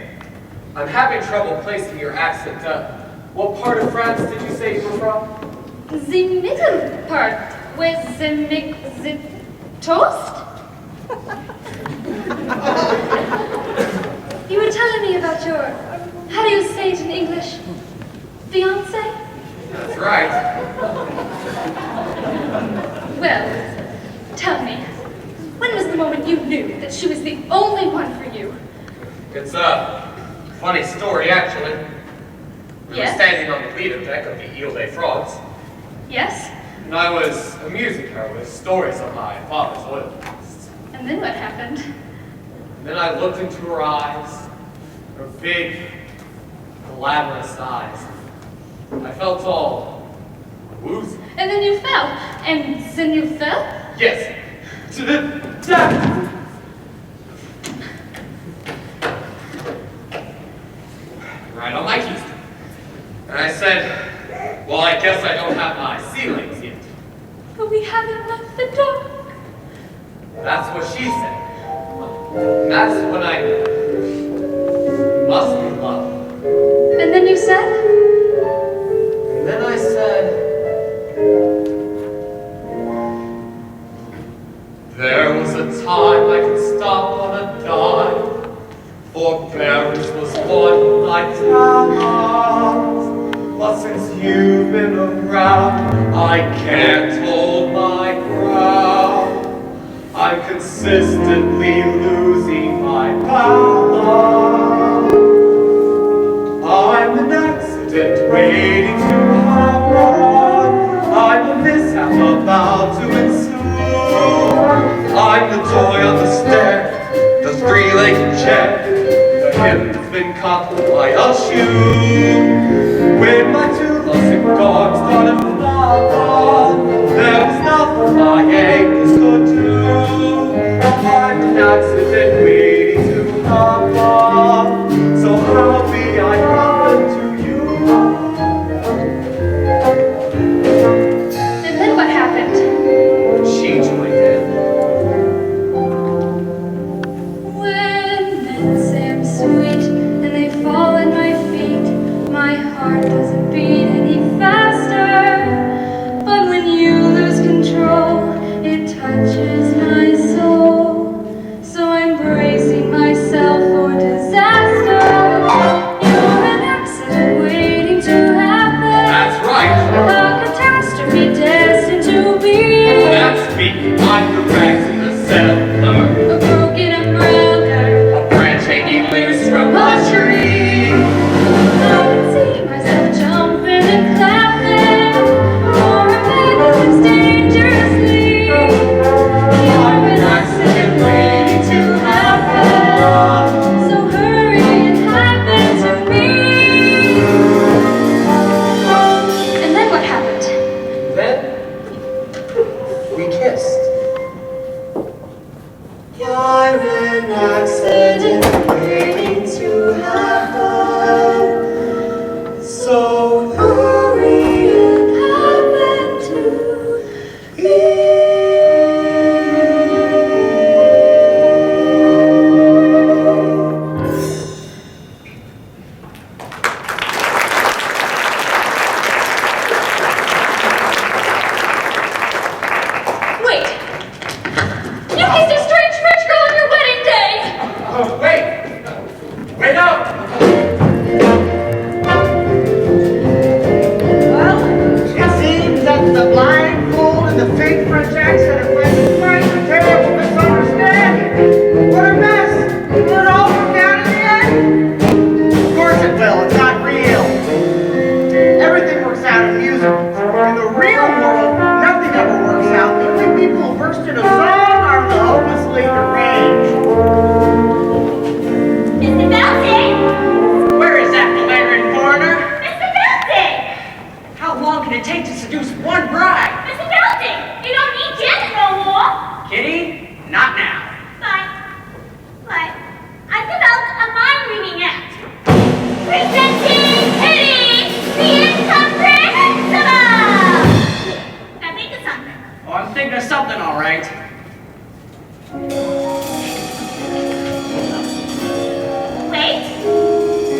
I'm having trouble placing your accent. What part of France did you say you were from? The middle part, where the toast? You were telling me about your, how do you say it in English? Fiancé? That's right. Well, tell me, when was the moment you knew that she was the only one for you? It's a funny story, actually. We Yes? were standing on the leader deck of the Ile des Frogs, Yes? and I was amusing her with stories of my father's oil past. And then what happened? And then I looked into her eyes, her big, glamorous eyes. I felt all woozy. And then you fell. And then you fell? Yes, to the death. Right on my keys. And I said, Well, I guess I don't have my ceilings yet. But we haven't left the dark. That's what she said. That's when I knew. Must be love. And then you said? And then I said, there was a time I could stop on a dime. Forbearance was one I talent. But since you've been around, I can't hold my ground. I'm consistently losing my balance. I'm an accident waiting to happen. I'm a mishap about to ensue. I'm the toy on the stair, the three-legged chair. The hip's been caught by a shoe. When my two lost dogs started falling, there was nothing my ankles could do. I'm an accident waiting to happen. So happy I happened to you. And then what happened? She joined in. When men say I'm sweet and they fall at my feet, my heart doesn't beat any faster. But when you lose control, it touches my soul. So I'm bracing myself for disaster. You're an accident waiting to happen. That's right. A catastrophe destined to be. That's me. I'm the rags in the cellar. A broken umbrella. A branch hanging loose from the tree. I can see myself jumping and clapping for a man who lives dangerously. You're an accident waiting to happen, so hurry and happen to me. And then what happened? Then we kissed. You're an accident waiting to happen. So hurry and happen to me. Wait! You kissed a strange French girl on your wedding day! Oh, wait! Wait up! Well, it seems that the blindfold and the fake French accent have led to quite a terrible misunderstanding. What a mess! Will it all work out in the end? Of course it will. It's not real. Everything works out in music. In the real world, nothing ever works out. The only people who burst into song are the hopelessly deranged. Mr. Belting! Where is that belligerent foreigner? Mr. Belting! How long can it take to seduce one bride? Mr. Belting! You don't need Janet no more! Kitty, not now. But I've developed a mind-reading act. Presenting Kitty, the incomprehensible! Now think of something. Oh, I'm thinking of something, all right. Wait.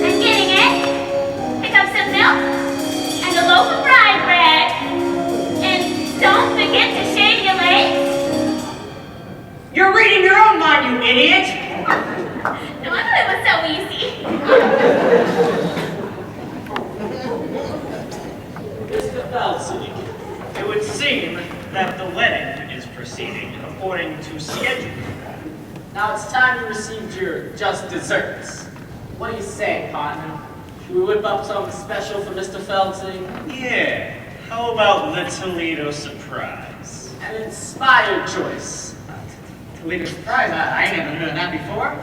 I'm getting it. Pick up some milk and a loaf of rye bread. And don't forget to shave your legs. You're reading your own mind, you idiot! No wonder it was so easy. Mr. Felsen, It would seem that the wedding is proceeding according to schedule. now it's time you received your just desserts. What do you say, partner? Should we whip up something special for Mr. Felsen? Yeah, how about the Toledo surprise? An inspired choice. Toledo surprise? I ain't never heard of that before.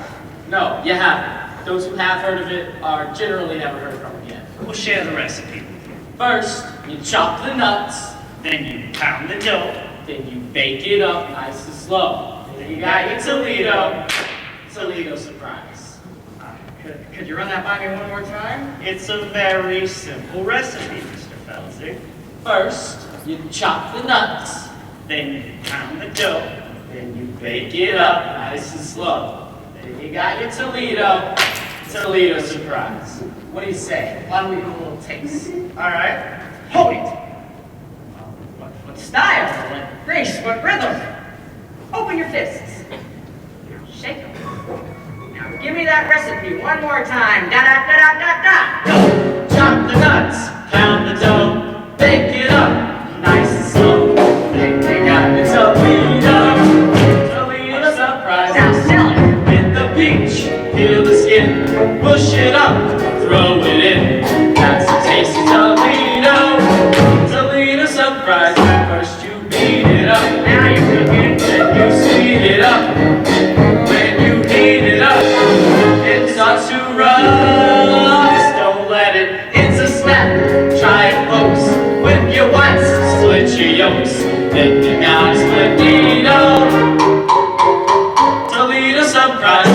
No, you haven't. Those who have heard of it are generally never heard from again. We'll share the recipe. First, you chop the nuts, Then you pound the dough. then you bake it up nice and slow. There you got your Toledo surprise. Could you run that by me one more time? It's a very simple recipe, Mr. Elsie. First, you chop the nuts. Then you pound the dough. Then you bake it up nice and slow. Then you got your Toledo surprise. What do you say? Why don't we do a little taste? All right. Hold it. What style? What grace? What rhythm? Open your fists. Now shake them. Now give me that recipe one more time. Da da da da da da. Go! Chop the nuts, pound the dough, bake it up nice and slow. Then you got your Toledo surprise. Now sell it. With the peach, peel the skin, push it up, throw it in. That's a tasty Toledo surprise. First you beat it up, Now you cook it. then you sweet it up. When you heat it up, it starts to rust. Don't let it, it's a snap. Try it, folks. Whip your whites, split your yolks. Then you got a Toledo surprise.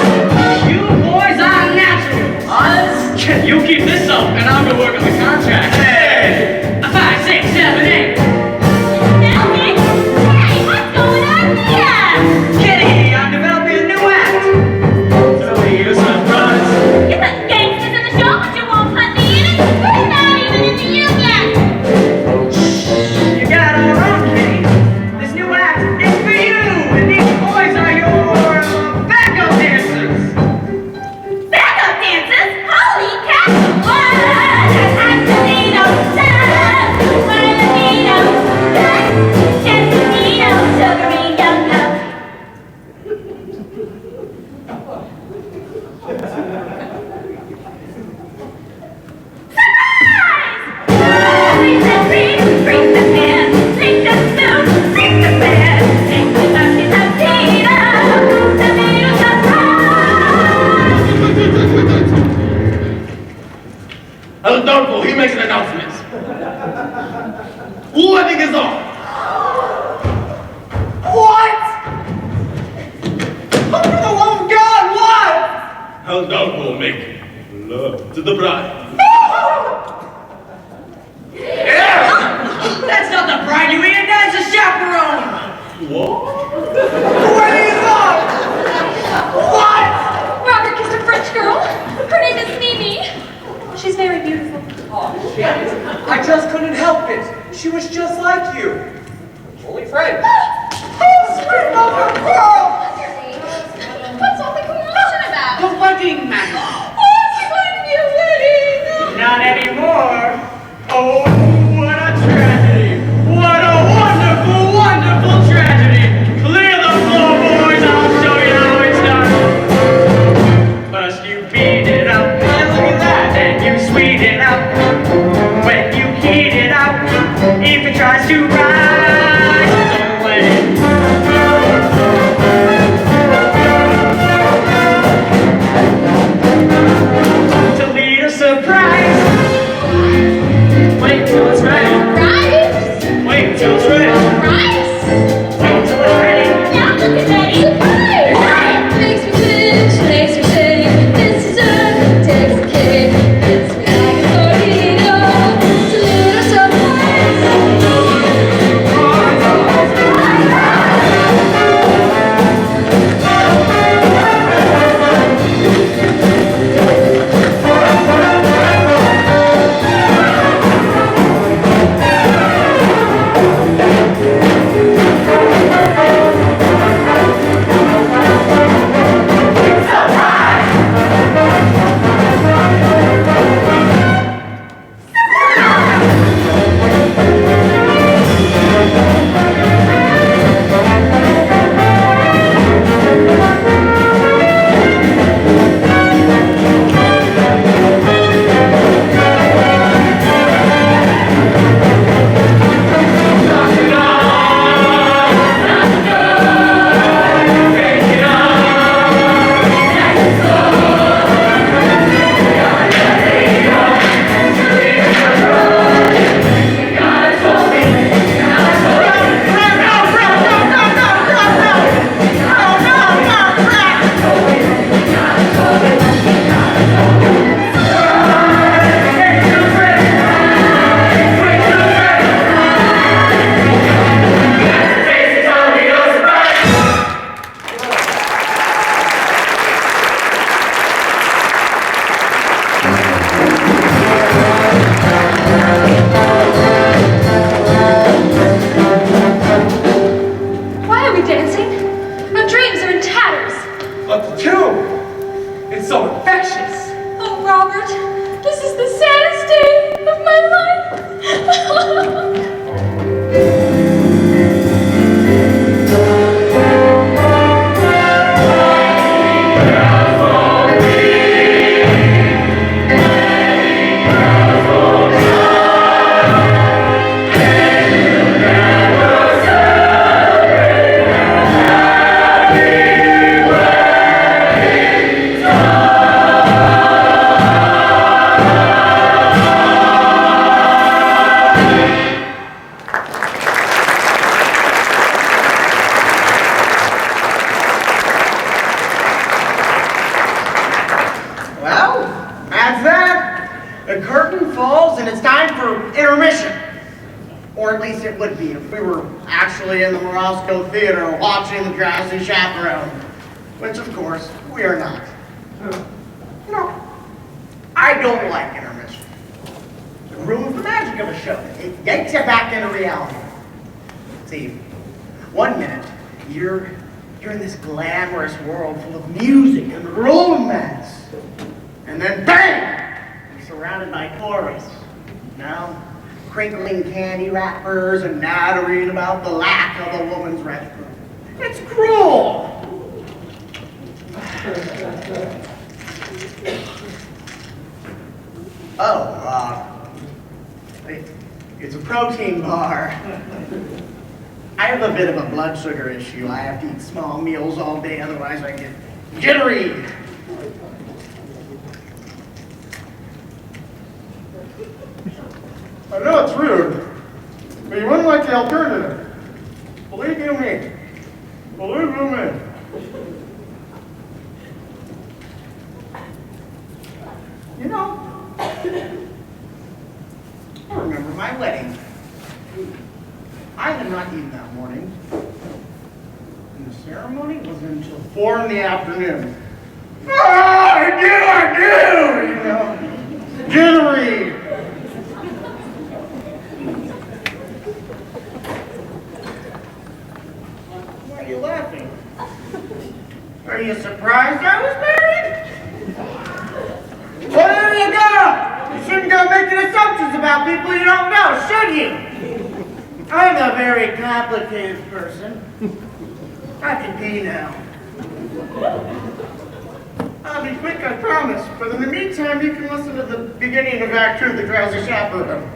You boys are naturals. Us? You keep this up, and I'll go work on the contract. Hey! A 5, 6, 7, 8. Melvin, hey, what's going on here? Kitty, I'm developing a new act. Toledo surprise. You put gangsters in the show, but you won't put me in it. We're not even in the union. You got it all wrong, Kitty. This new act is for you, and these boys are your backup dancers. Backup dancers? Holy cow! What? I'm Toledo, love. What a Toledo, love. Just Toledo, sugary young love. Surprise! Bring the cream, bring the pan, bring the spoon, bring the pan, bring the lucky Toledo, Toledo surprise! Hello, Darko, he makes an announcement. Wedding is on. What? Oh, for the love of God, what? How Darko make love to the bride. That's not the bride you eat, that's a chaperone. What? The wedding is on! What? Robert kissed a French girl. Her name is Mimi. She's very beautiful. Oh, shit. I just couldn't help it. She was just like you. Only friends. Oh, sweet mother of pearl! What's all the commotion about? The wedding, man. What's when your wedding? Not anymore. Oh, what a tragedy. What a wonderful, wonderful tragedy. Clear the floor, boys. I'll show you how it's done. First you beat it up. Hey, look at that. Then you sweet it up. When you heat it up, if it tries to rise, don't let it. Toledo surprise. Wait till it's ready. Rice? Wait till it's ready. Rice? Wait till it's ready. Now look at Betty. Surprise! Makes me twitch, makes me shake. This dessert takes the cake. It's me like a tornado. Toledo surprise. curtain falls and it's time for intermission. Or at least it would be if we were actually in the Morosco Theater watching the Drowsy Chaperone. Which, of course, we are not. You know, I don't like intermission. It ruins the magic of a show. It gets you back into reality. See, 1 minute, you're in this glamorous world full of music and romance. And then bang! You're surrounded by chorus. Now, crinkling candy wrappers and nattering about the lack of a woman's restroom. It's cruel! It's a protein bar. I have a bit of a blood sugar issue. I have to eat small meals all day, otherwise I get jittery. I know it's rude, but you wouldn't like the alternative. Believe you me. Believe you me. You know, I remember my wedding. I had not eaten that morning, and the ceremony wasn't until 4 in the afternoon. Ah, I do, you know, jittery. Why are you laughing? Are you surprised I was married? Well, there you go. You shouldn't go making assumptions about people you don't know, should you? I'm a very complicated person. I can pee now. I'll be quick, I promise. But in the meantime, you can listen to the beginning of Act 2 of the Drowsy Chaperone.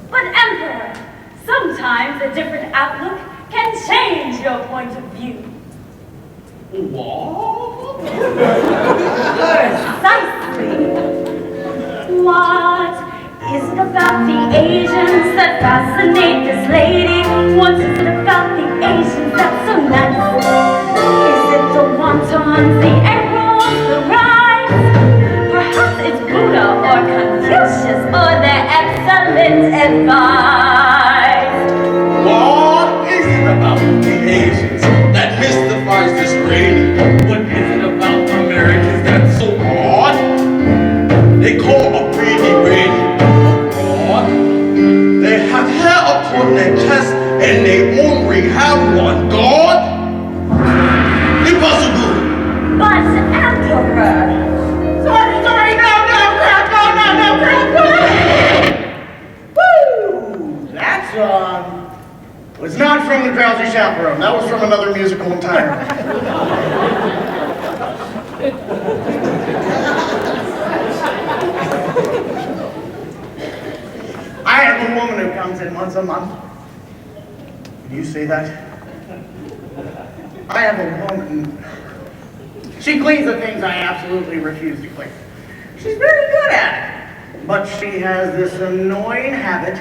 But Emperor, sometimes a different outlook can change your point of view. What? Precisely. What is it about the Asians that fascinate this lady? What is it about the Asians that's so nice? Is it the wontons, the egg rolls, the rice? Perhaps it's Buddha or Confucius or their excellent advice. What is it about the Asians that mystifies this lady? What is it about Americans that's so odd? They call a pretty lady broad. They have hair upon their chest and they only have one god? Impossible! But Emperor, Sorry, no. Woo! That song was not from the Drowsy Chaperone. That was from another musical entirely. I have a woman who comes in once a month. Can you say that? I have a woman. She cleans the things I absolutely refuse to clean. She's very good at it. But she has this annoying habit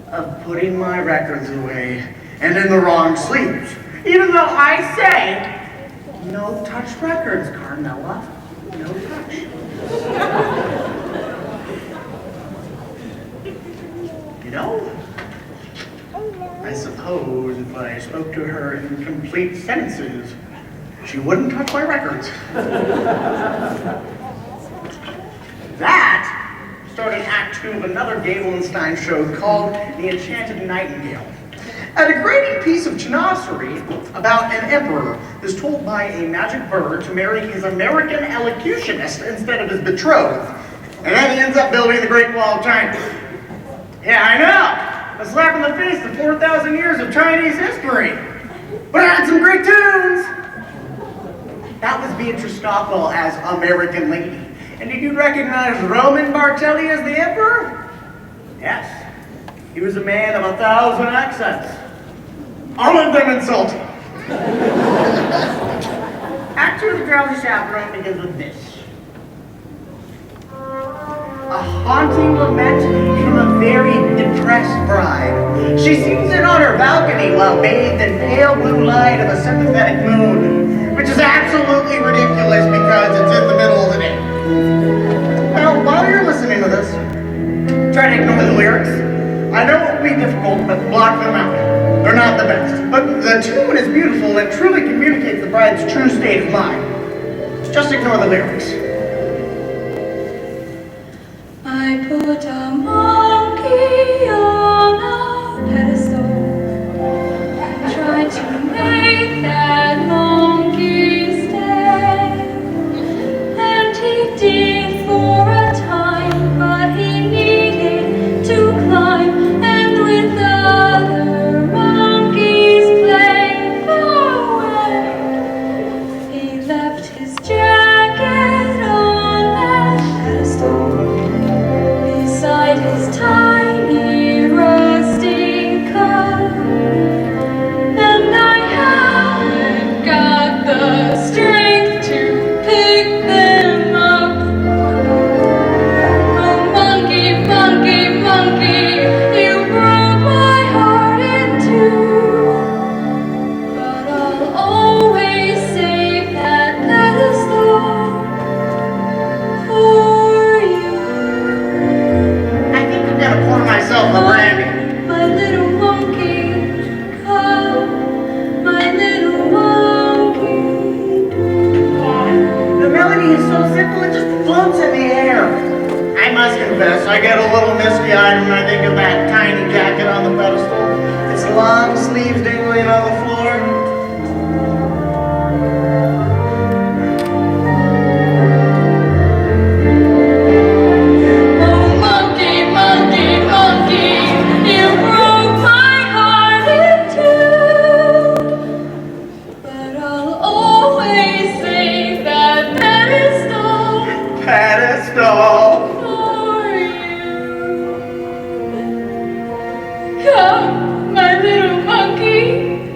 of putting my records away and in the wrong sleeves. Even though I say, no touch records, Carmela. No touch. You know, I suppose if I spoke to her in complete sentences, she wouldn't touch my records. That started Act 2 of another Gable and Stein show called The Enchanted Nightingale. A degrading piece of chinoiserie about an emperor is told by a magic bird to marry his American elocutionist instead of his betrothed. And then he ends up building the Great Wall of China. Yeah, I know. A slap in the face to 4,000 years of Chinese history. But it had some great tunes. That was Beatrice Stockwell as American Lady. And did you recognize Roman Bartelli as the emperor? Yes. He was a man of 1,000 accents. All of them insulting. Act 2 of the Drowsy Chaperone begins with this. A haunting lament from a very depressed bride. She sings it on her balcony while bathed in pale blue light of a sympathetic moon, which is absolutely ridiculous because it's in the middle of the day. Now, while you're listening to this, try to ignore the lyrics. I know it will be difficult, but block them out. They're not the best. But the tune is beautiful and truly communicates the bride's true state of mind. Just ignore the lyrics. I put a monkey on a pedestal and tried to make that monkey stay. And he did for a time, but he needed to climb and with other monkeys play far away. He left his jacket on that pedestal beside his tiny rusty cup, and I haven't got the strength to pick them up. Oh, monkey, monkey, monkey, you broke my heart in two, but I'll always save that pedestal for you. I think I'm gonna pour myself a brandy. My little monkey, come, my little monkey. The melody is so simple, it just floats in the air. I must confess, I get a little misty-eyed when I think of that tiny jacket on the pedestal. Its long sleeves dangling on the floor. Oh, monkey, monkey, monkey, you broke my heart in two, but I'll always save that pedestal Pedestal. for you. Come, my little monkey,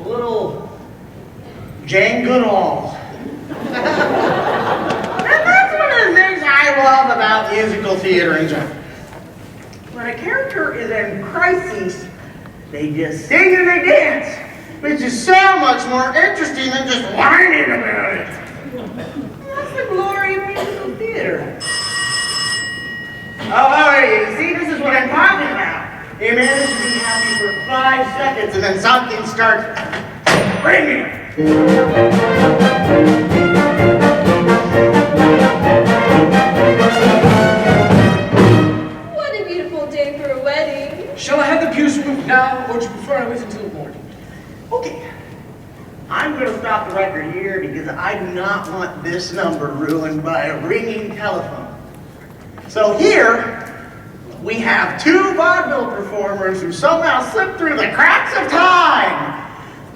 little Jane Goodall. And that's one of the things I love about musical theater in general. When a character is in crisis, they just sing and they dance, which is so much more interesting than just whining about it. That's the glory of musical theater. Oh, you see, this is what I'm talking about. You manage to be happy for 5 seconds and then something starts ringing. What a beautiful day for a wedding. Shall I have the pews moved now, or do you prefer I wait until the morning? Okay, I'm going to stop the record here because I do not want this number ruined by a ringing telephone. So here, we have 2 vaudeville performers who somehow slipped through the cracks of time.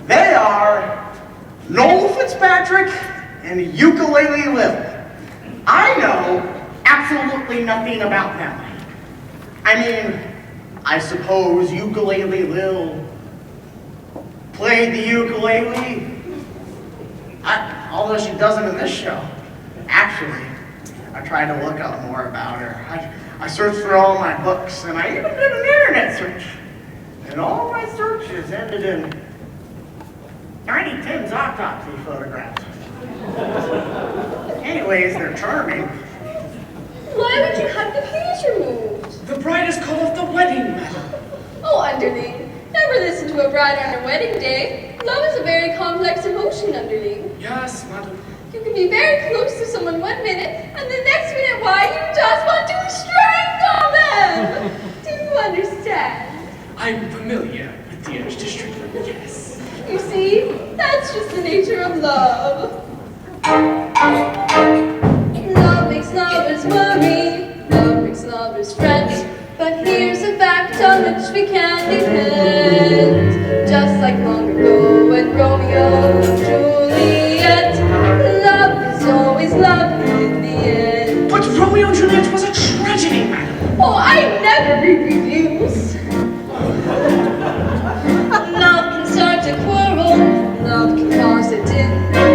They are Noel Fitzpatrick and Ukulele Lil. I know absolutely nothing about them. I mean, I suppose Ukulele Lil played the ukulele, although she doesn't in this show. Actually, I tried to look up more about her. I searched through all my books, and I even did an internet search. And all my searches ended in Tiny Tim's autopsy photographs. Anyways, they're charming. Why would you have the page removed? The bride is called off the wedding, madam. Oh, underling, never listen to a bride on her wedding day. Love is a very complex emotion, underling. Yes, madam. You can be very close to someone one minute, and the next minute, why, you just want to strangle them! Do you understand? I'm familiar with the urge to strangle, yes. You see, that's just the nature of love. Love makes lovers worry, love makes lovers fret. But here's a fact on which we can depend. Just like long ago when Romeo and Juliet, love is always love in the end. But Romeo and Juliet was a tragedy, madam. Oh, I never read reviews. Love can start a quarrel, love can cause a din,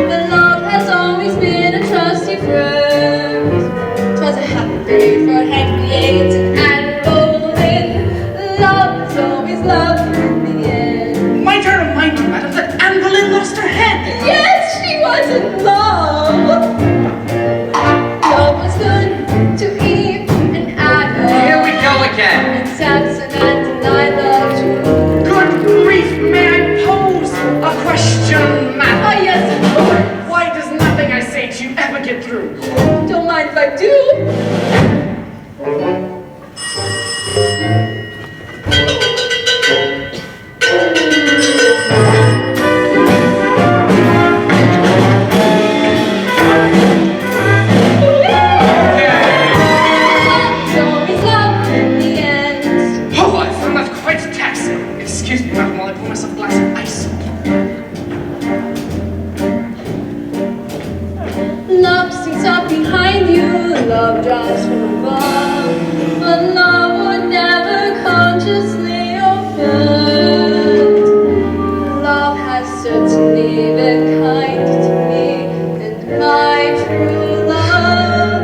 but love has always been a trusty friend. 'Twas a happy day for Henry VIII and Roland. Love is always love in the end. Might I remind you, madam, that Anne Boleyn lost her head? Yes, she was in love. Love was good to Eve and Adam. Here we go again. And Samson and Delilah too. Good grief, may I pose a question, madam? Ah, yes, of course. Why does nothing I say to you ever get through? Don't mind if I do. Love's always love in the end. Oh, I found that quite taxing. Excuse me, madam, while I pour myself a glass of ice. Love sneaks up behind you, love drives from above, but love would never consciously offend. Love has certainly been kind to me, and my true love,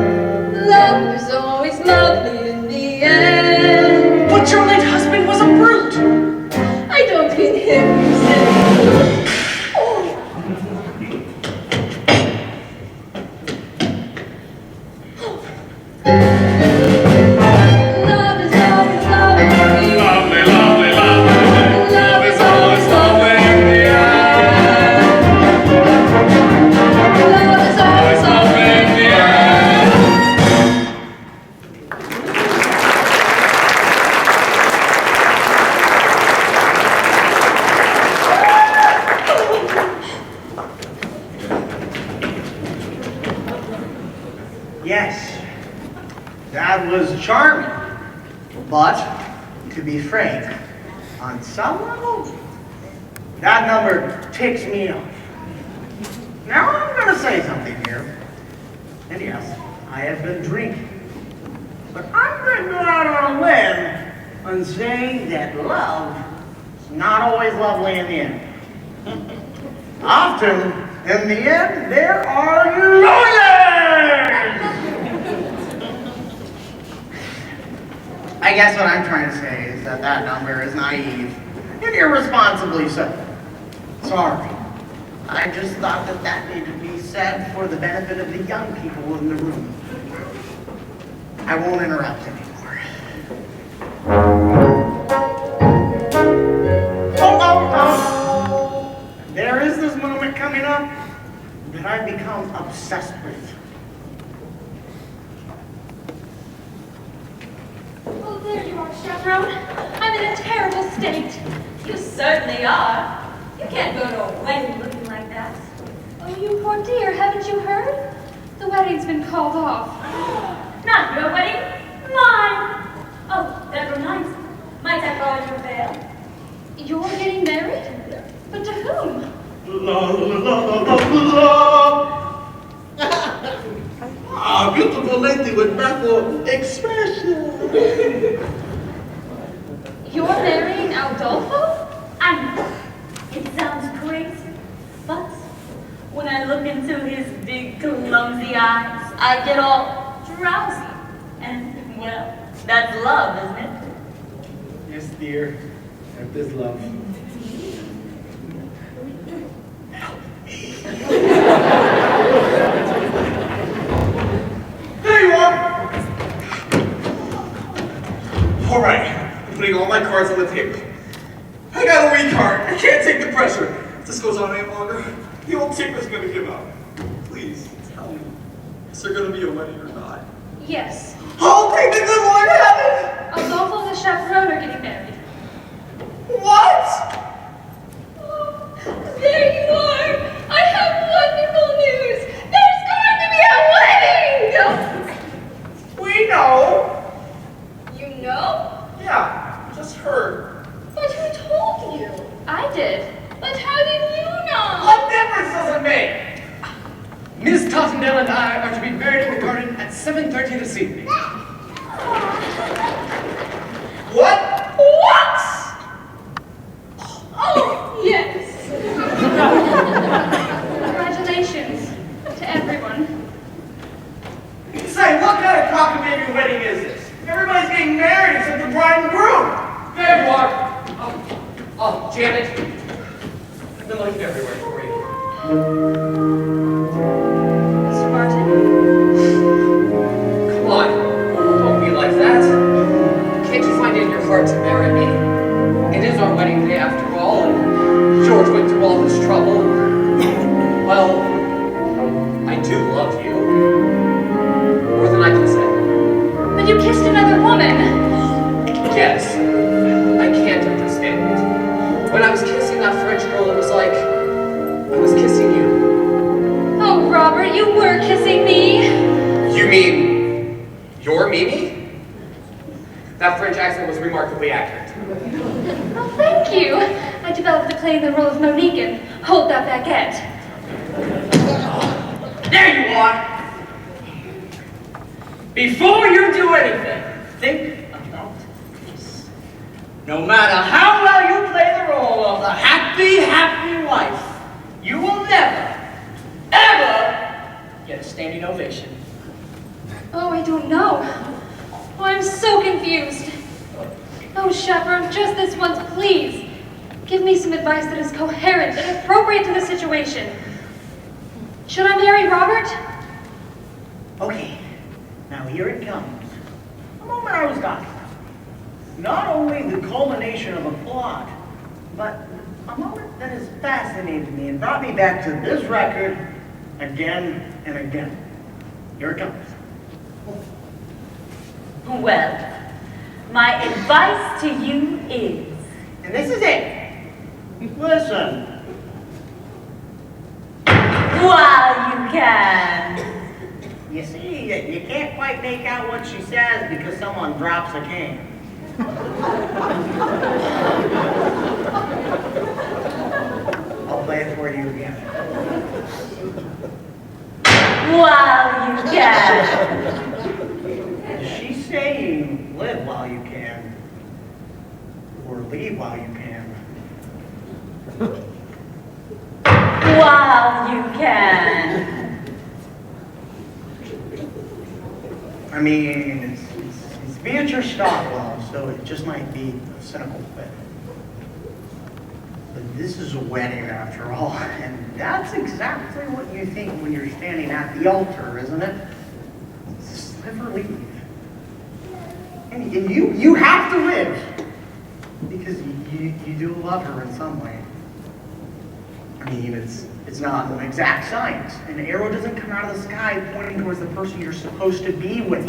love is always lovely in the end. But your late husband was a brute. I don't mean him, you silly. Oh. Love is always lovely. Lovely, lovely, lovely. Love is always lovely in the end. Love is always lovely in the end. Yes, that was charming. But, to be frank, on some level, that number ticks me off. Now I'm going to say something here. And yes, I have been drinking. But I'm going to go out on a limb on saying that love is not always lovely in the end. Often, in the end, there are lawyers! I guess what I'm trying to say is that that number is naive and irresponsibly so. Sorry. I just thought that that needed to be said for the benefit of the young people in the room. I won't interrupt anymore. Oh. There is this moment coming up that I've become obsessed with. Oh, there you are, Chaperone. I'm in a terrible state. You certainly are. You can't go to a wedding looking like that. Oh, you poor dear, haven't you heard? The wedding's been called off. Not your wedding, mine. Oh, that reminds me. Might I borrow your veil? You're getting married? But to whom? La la la la la. Ah, beautiful lady with baffled expression. You're marrying Adolfo? I know. It sounds crazy, but when I look into his big, clumsy eyes, I get all drowsy. And, well, that's love, isn't it? Yes, dear. That is love. There you are! All right, I'm putting all my cards on the table. I got a weak heart. I can't take the pressure. If this goes on any longer, the old ticker's gonna give up. Please, tell me, is there gonna be a wedding or not? Yes. Oh, thank the good Lord in heaven! Adolfo and the chaperone are getting married. What? There you are! I have wonderful news! There's going to be a wedding! We know. You know? Yeah, just heard. But who told you? I did. But how did you know? What difference does it make? Miss Tottendale and I are to be married in the garden at 7:30 this evening. What? What? Oh, yes. Congratulations to everyone. Say, what kind of cockamamie wedding is this? Everybody's getting married except the bride and groom. There you are. Oh, Janet. I've been looking everywhere for you. Mr. Martin? Come on, don't be like that. Can't you find it in your heart to marry me? It is our wedding day after all, and George went through all this trouble. Well, I do love you. More than I can say. But you kissed another woman. Yes, I can't understand it. When I was kissing that French girl, it was like I was kissing you. Oh, Robert, you were kissing me. You mean you're Mimi? That French accent was remarkably accurate. Oh, thank you. I developed a play in the role of Monique and hold that baguette. There you are! Before you do anything, think about this. No matter how well you play the role of the happy, happy wife, you will never, ever get a standing ovation. Oh, I don't know. Oh, I'm so confused. Oh, chaperone, just this once, please. Give me some advice that is coherent and appropriate to the situation. Should I marry Robert? Okay, now here it comes. The moment I was talking about. Not only the culmination of a plot, but a moment that has fascinated me and brought me back to this record again and again. Here it comes. Well, my advice to you is... And this is it. Listen. While you can. You see, you can't quite make out what she says because someone drops a cane. I'll play it for you again. While you can. She's saying, live while you can, or leave while you can. Well, you can. I mean, it's Beatrice Stockwell, so it just might be a cynical fit. But this is a wedding after all, and that's exactly what you think when you're standing at the altar, isn't it? Live or leave. And you have to live, because you do love her in some way. I mean, it's not an exact science. An arrow doesn't come out of the sky pointing towards the person you're supposed to be with.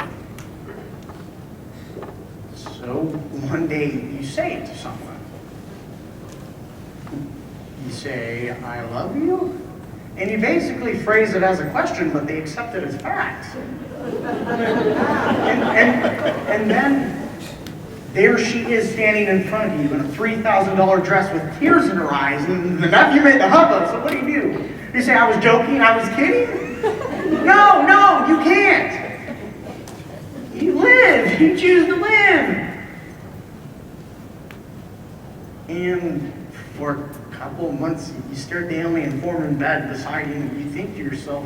So one day you say it to someone. You say, I love you? And you basically phrase it as a question, but they accept it as fact. And then there she is standing in front of you in a $3,000 dress with tears in her eyes, and enough you made the hubbub, so what do? You say, I was joking, I was kidding? No, you can't. You live, you choose to live. And for a couple of months, you stare daily and form in bed, deciding, you think to yourself,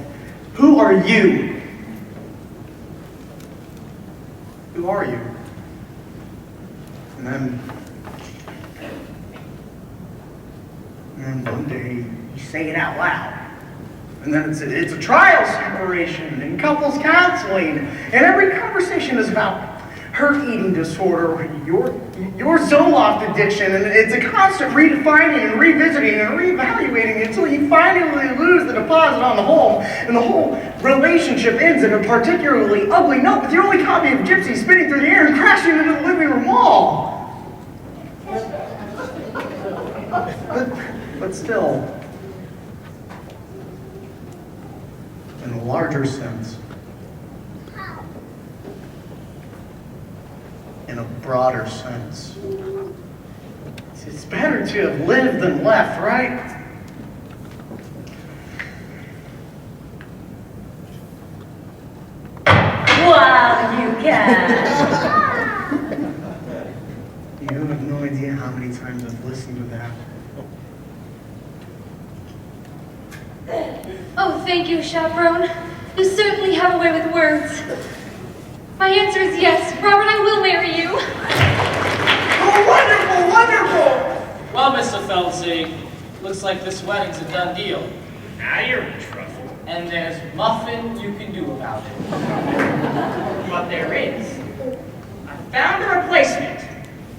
who are you? Who are you? And then one day, you say it out loud. And then it's a trial separation and couples counseling. And every conversation is about her eating disorder, your Zoloft addiction. And it's a constant redefining and revisiting and reevaluating until you finally lose the deposit on the home. And the whole relationship ends in a particularly ugly note with your only copy of Gypsy spinning through the air and crashing into the living room wall. But still, in a larger sense, in a broader sense, it's better to have lived than left, right? Well, you can. You have no idea how many times I've listened to that. Oh, thank you, Chaperone. You certainly have a way with words. My answer is yes. Robert, I will marry you. Oh, wonderful! Well, Mr. Felsey, looks like this wedding's a done deal. Now you're in trouble. And there's nothing you can do about it. But there is. I found a replacement.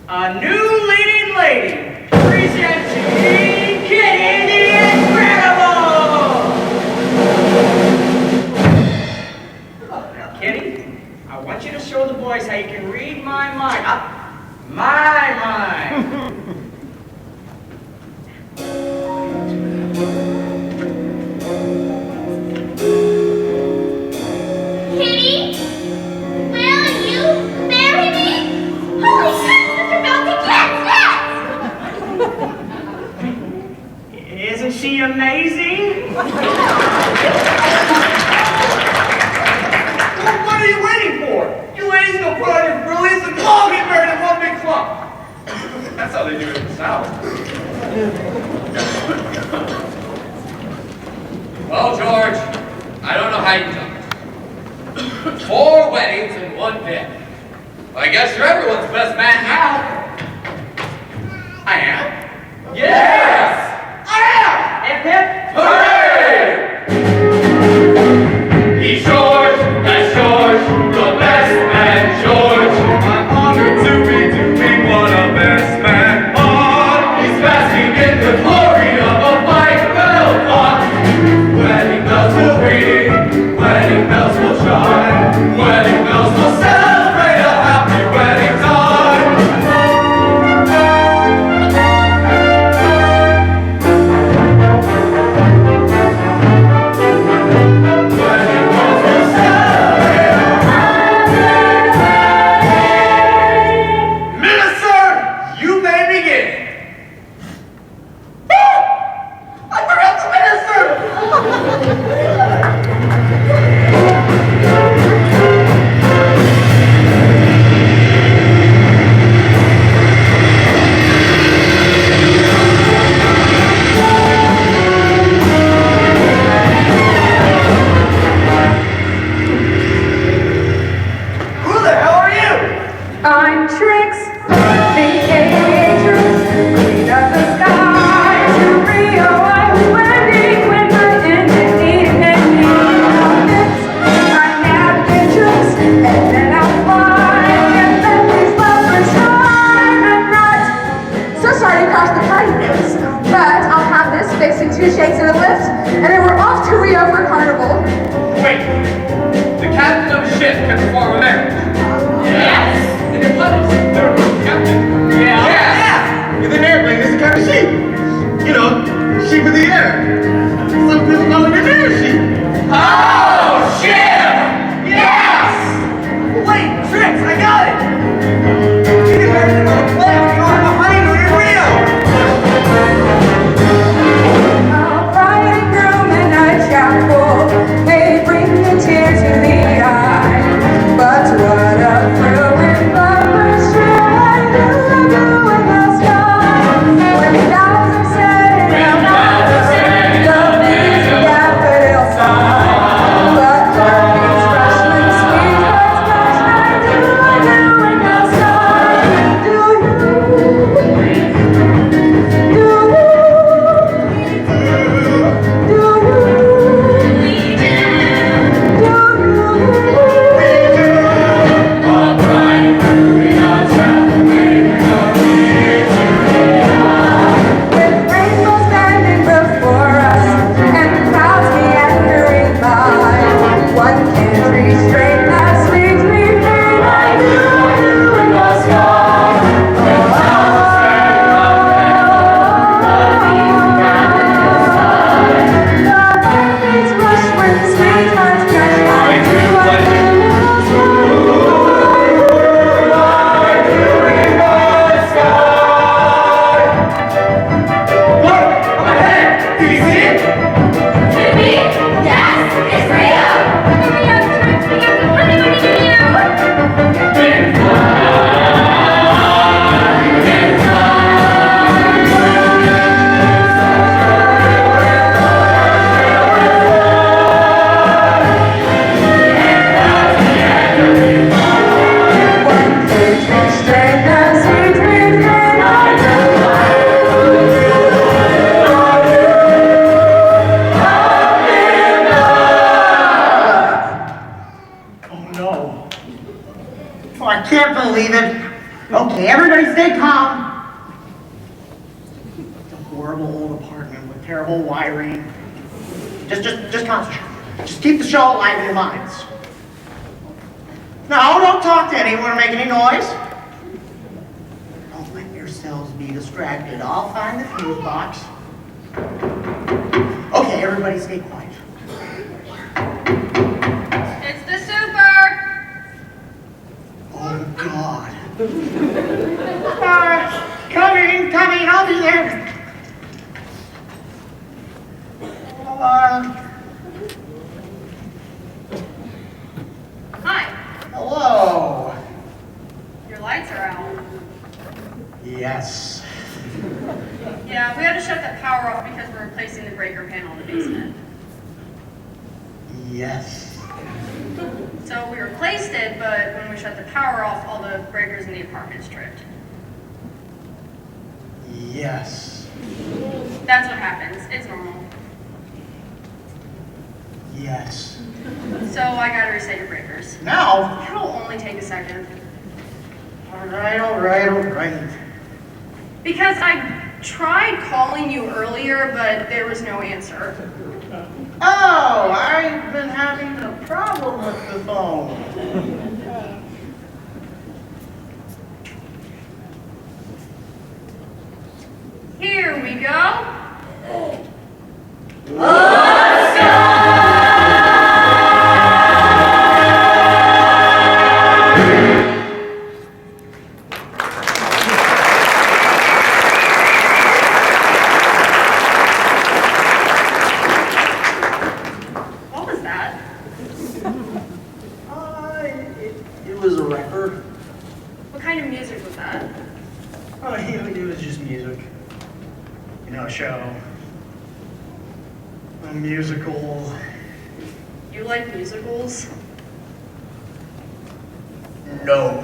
A new leading lady. Presenting Kitty the Incredible! Now, Kitty, I want you to show the boys how you can read my mind. My mind. Kitty, will you marry me? Holy cow, Mr. Felton, yes! Isn't she amazing? Well, what are you waiting for? You ladies go put on your brilliance and all get married in one big clump. That's how they do it in the South. Well, George, I don't know how you done it. 4 weddings in one day. Well, I guess you're everyone's best man now. I am? Yes! I am! Hip hip! Hooray! He's George, that's George, the best man, George. I'm honored to be doing what a best man ought. He's basking in the glory of a white bell pot. Wedding bells will ring, wedding bells will chime, wedding bells will celebrate a happy wedding time. two shakes and a lift, and then we're off to Rio for carnival. Wait, the captain of a ship can perform a marriage. Yes. And your pilots, they're a captain. Yeah. With an airplane, it's a kind of sheep. You know, sheep of the air. Some people call it an air sheep. Oh, shit! Yes! Wait, Trix, I got it! You can marry them on a plane and go on a honeymoon in Rio! Bride and groom in a chapel may bring a tear to the eye, but what a thrill when lovers shine in the sky. When thousands say, love is a daffodil sigh, but heartbeats rush when sweethearts crash. I do in the sky. Do you? With rainbows standing before us and clouds meandering by, one can't restrain that sweet dream that I do in the sky. The heartbeats rush when sweethearts crash. I do in the sky. One can't restrain that sweet dream that I Oh no. Oh, I can't believe it. Okay, everybody stay calm. It's a horrible old apartment with terrible wiring. Just concentrate. Just keep the show alive in your minds. No, don't talk to anyone or make any noise. Don't let yourselves be distracted. I'll find the fuse box. Okay, everybody stay quiet. It's the super! Oh, God. Coming, I'll be there. Hi, Hello. your lights are out. Yes. Yeah, we had to shut the power off because we're replacing the breaker panel in the basement. Yes. So we replaced it, but when we shut the power off, all the breakers in the apartment tripped. Yes. That's what happens. It's normal. Yes. So I gotta reset your breakers. Now? It'll only take a second. All right. Because I tried calling you earlier, but there was no answer. Oh, I've been having a problem with the phone. Here we go. What was that? It was a record. What kind of music was that? Oh, it was just music. You know, a show. A musical. You like musicals? No.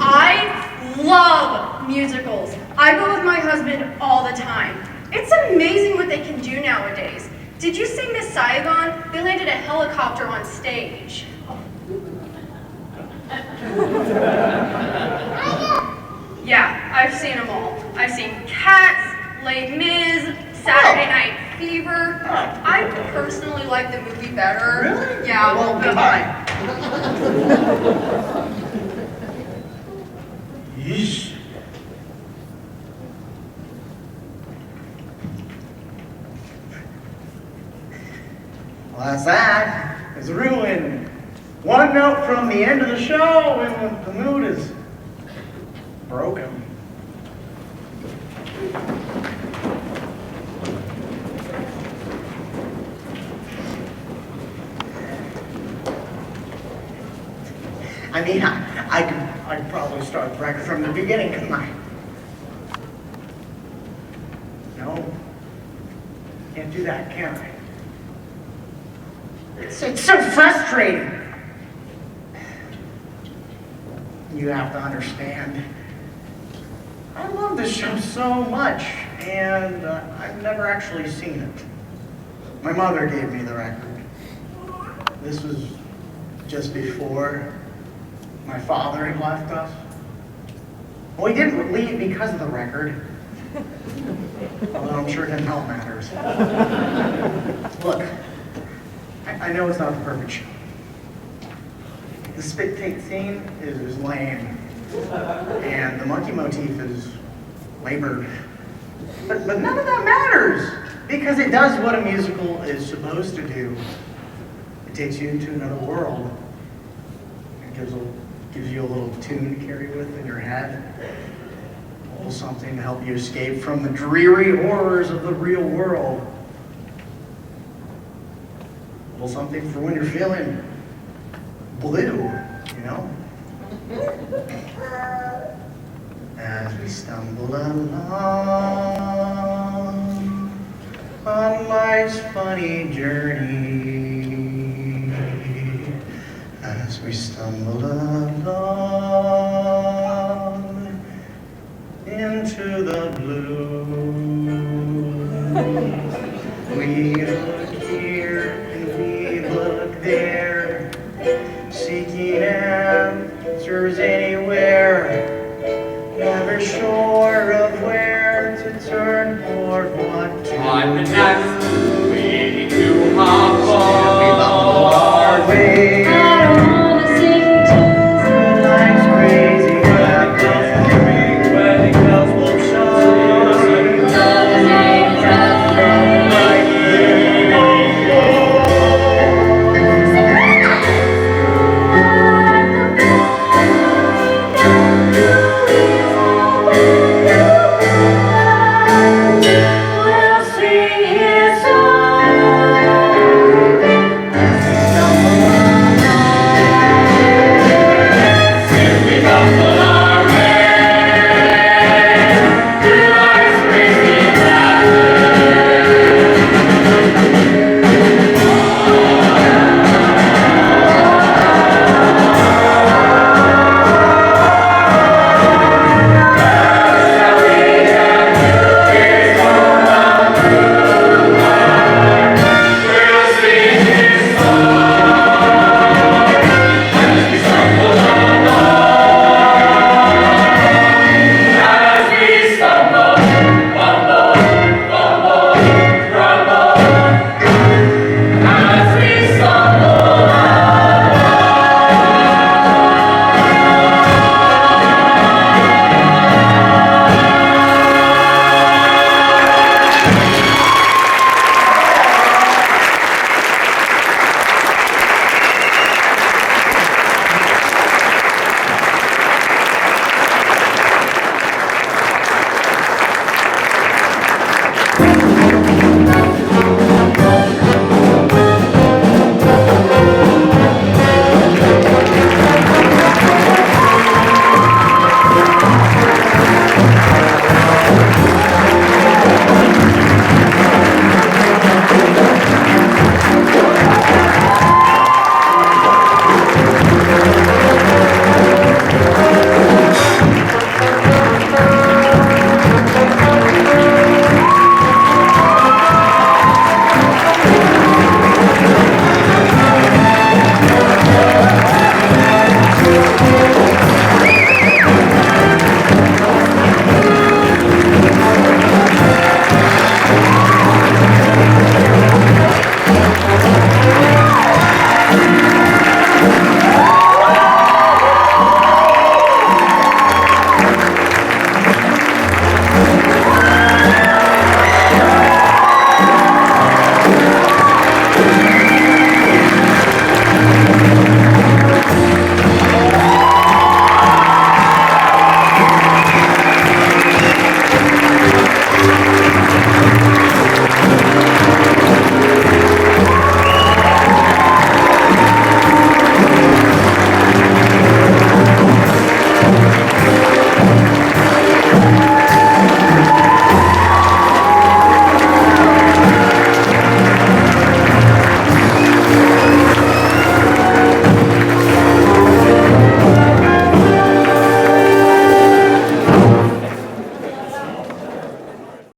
I love musicals. I go with my husband all the time. It's amazing what they can do nowadays. Did you see Miss Saigon? They landed a helicopter on stage. Yeah, I've seen them all. I've seen Cats, Les Mis, Saturday Night Fever. I personally like the movie better. Really? Yeah. Well, goodbye. Yeesh. Well, that's that. It's ruined. One note from the end of the show and the mood is broken. I mean, I'd probably start the record from the beginning, couldn't I? No. Can't do that, can I? It's so frustrating. You have to understand. I love this show so much, and I've never actually seen it. My mother gave me the record. This was just before my father had left us. Well, he didn't leave because of the record. Although I'm sure it didn't help matters. Look, I know it's not the perfect show. The spit take scene is lame. And the monkey motif is labored. But none of that matters, because it does what a musical is supposed to do. It takes you into another world. It gives you a little tune to carry with in your head. A little something to help you escape from the dreary horrors of the real world. A little something for when you're feeling blue, you know? As we stumble along on life's funny journey, as we stumble along into the blue, we look here and we look there, seeking answers anywhere, never sure of where to turn or what to do. On the next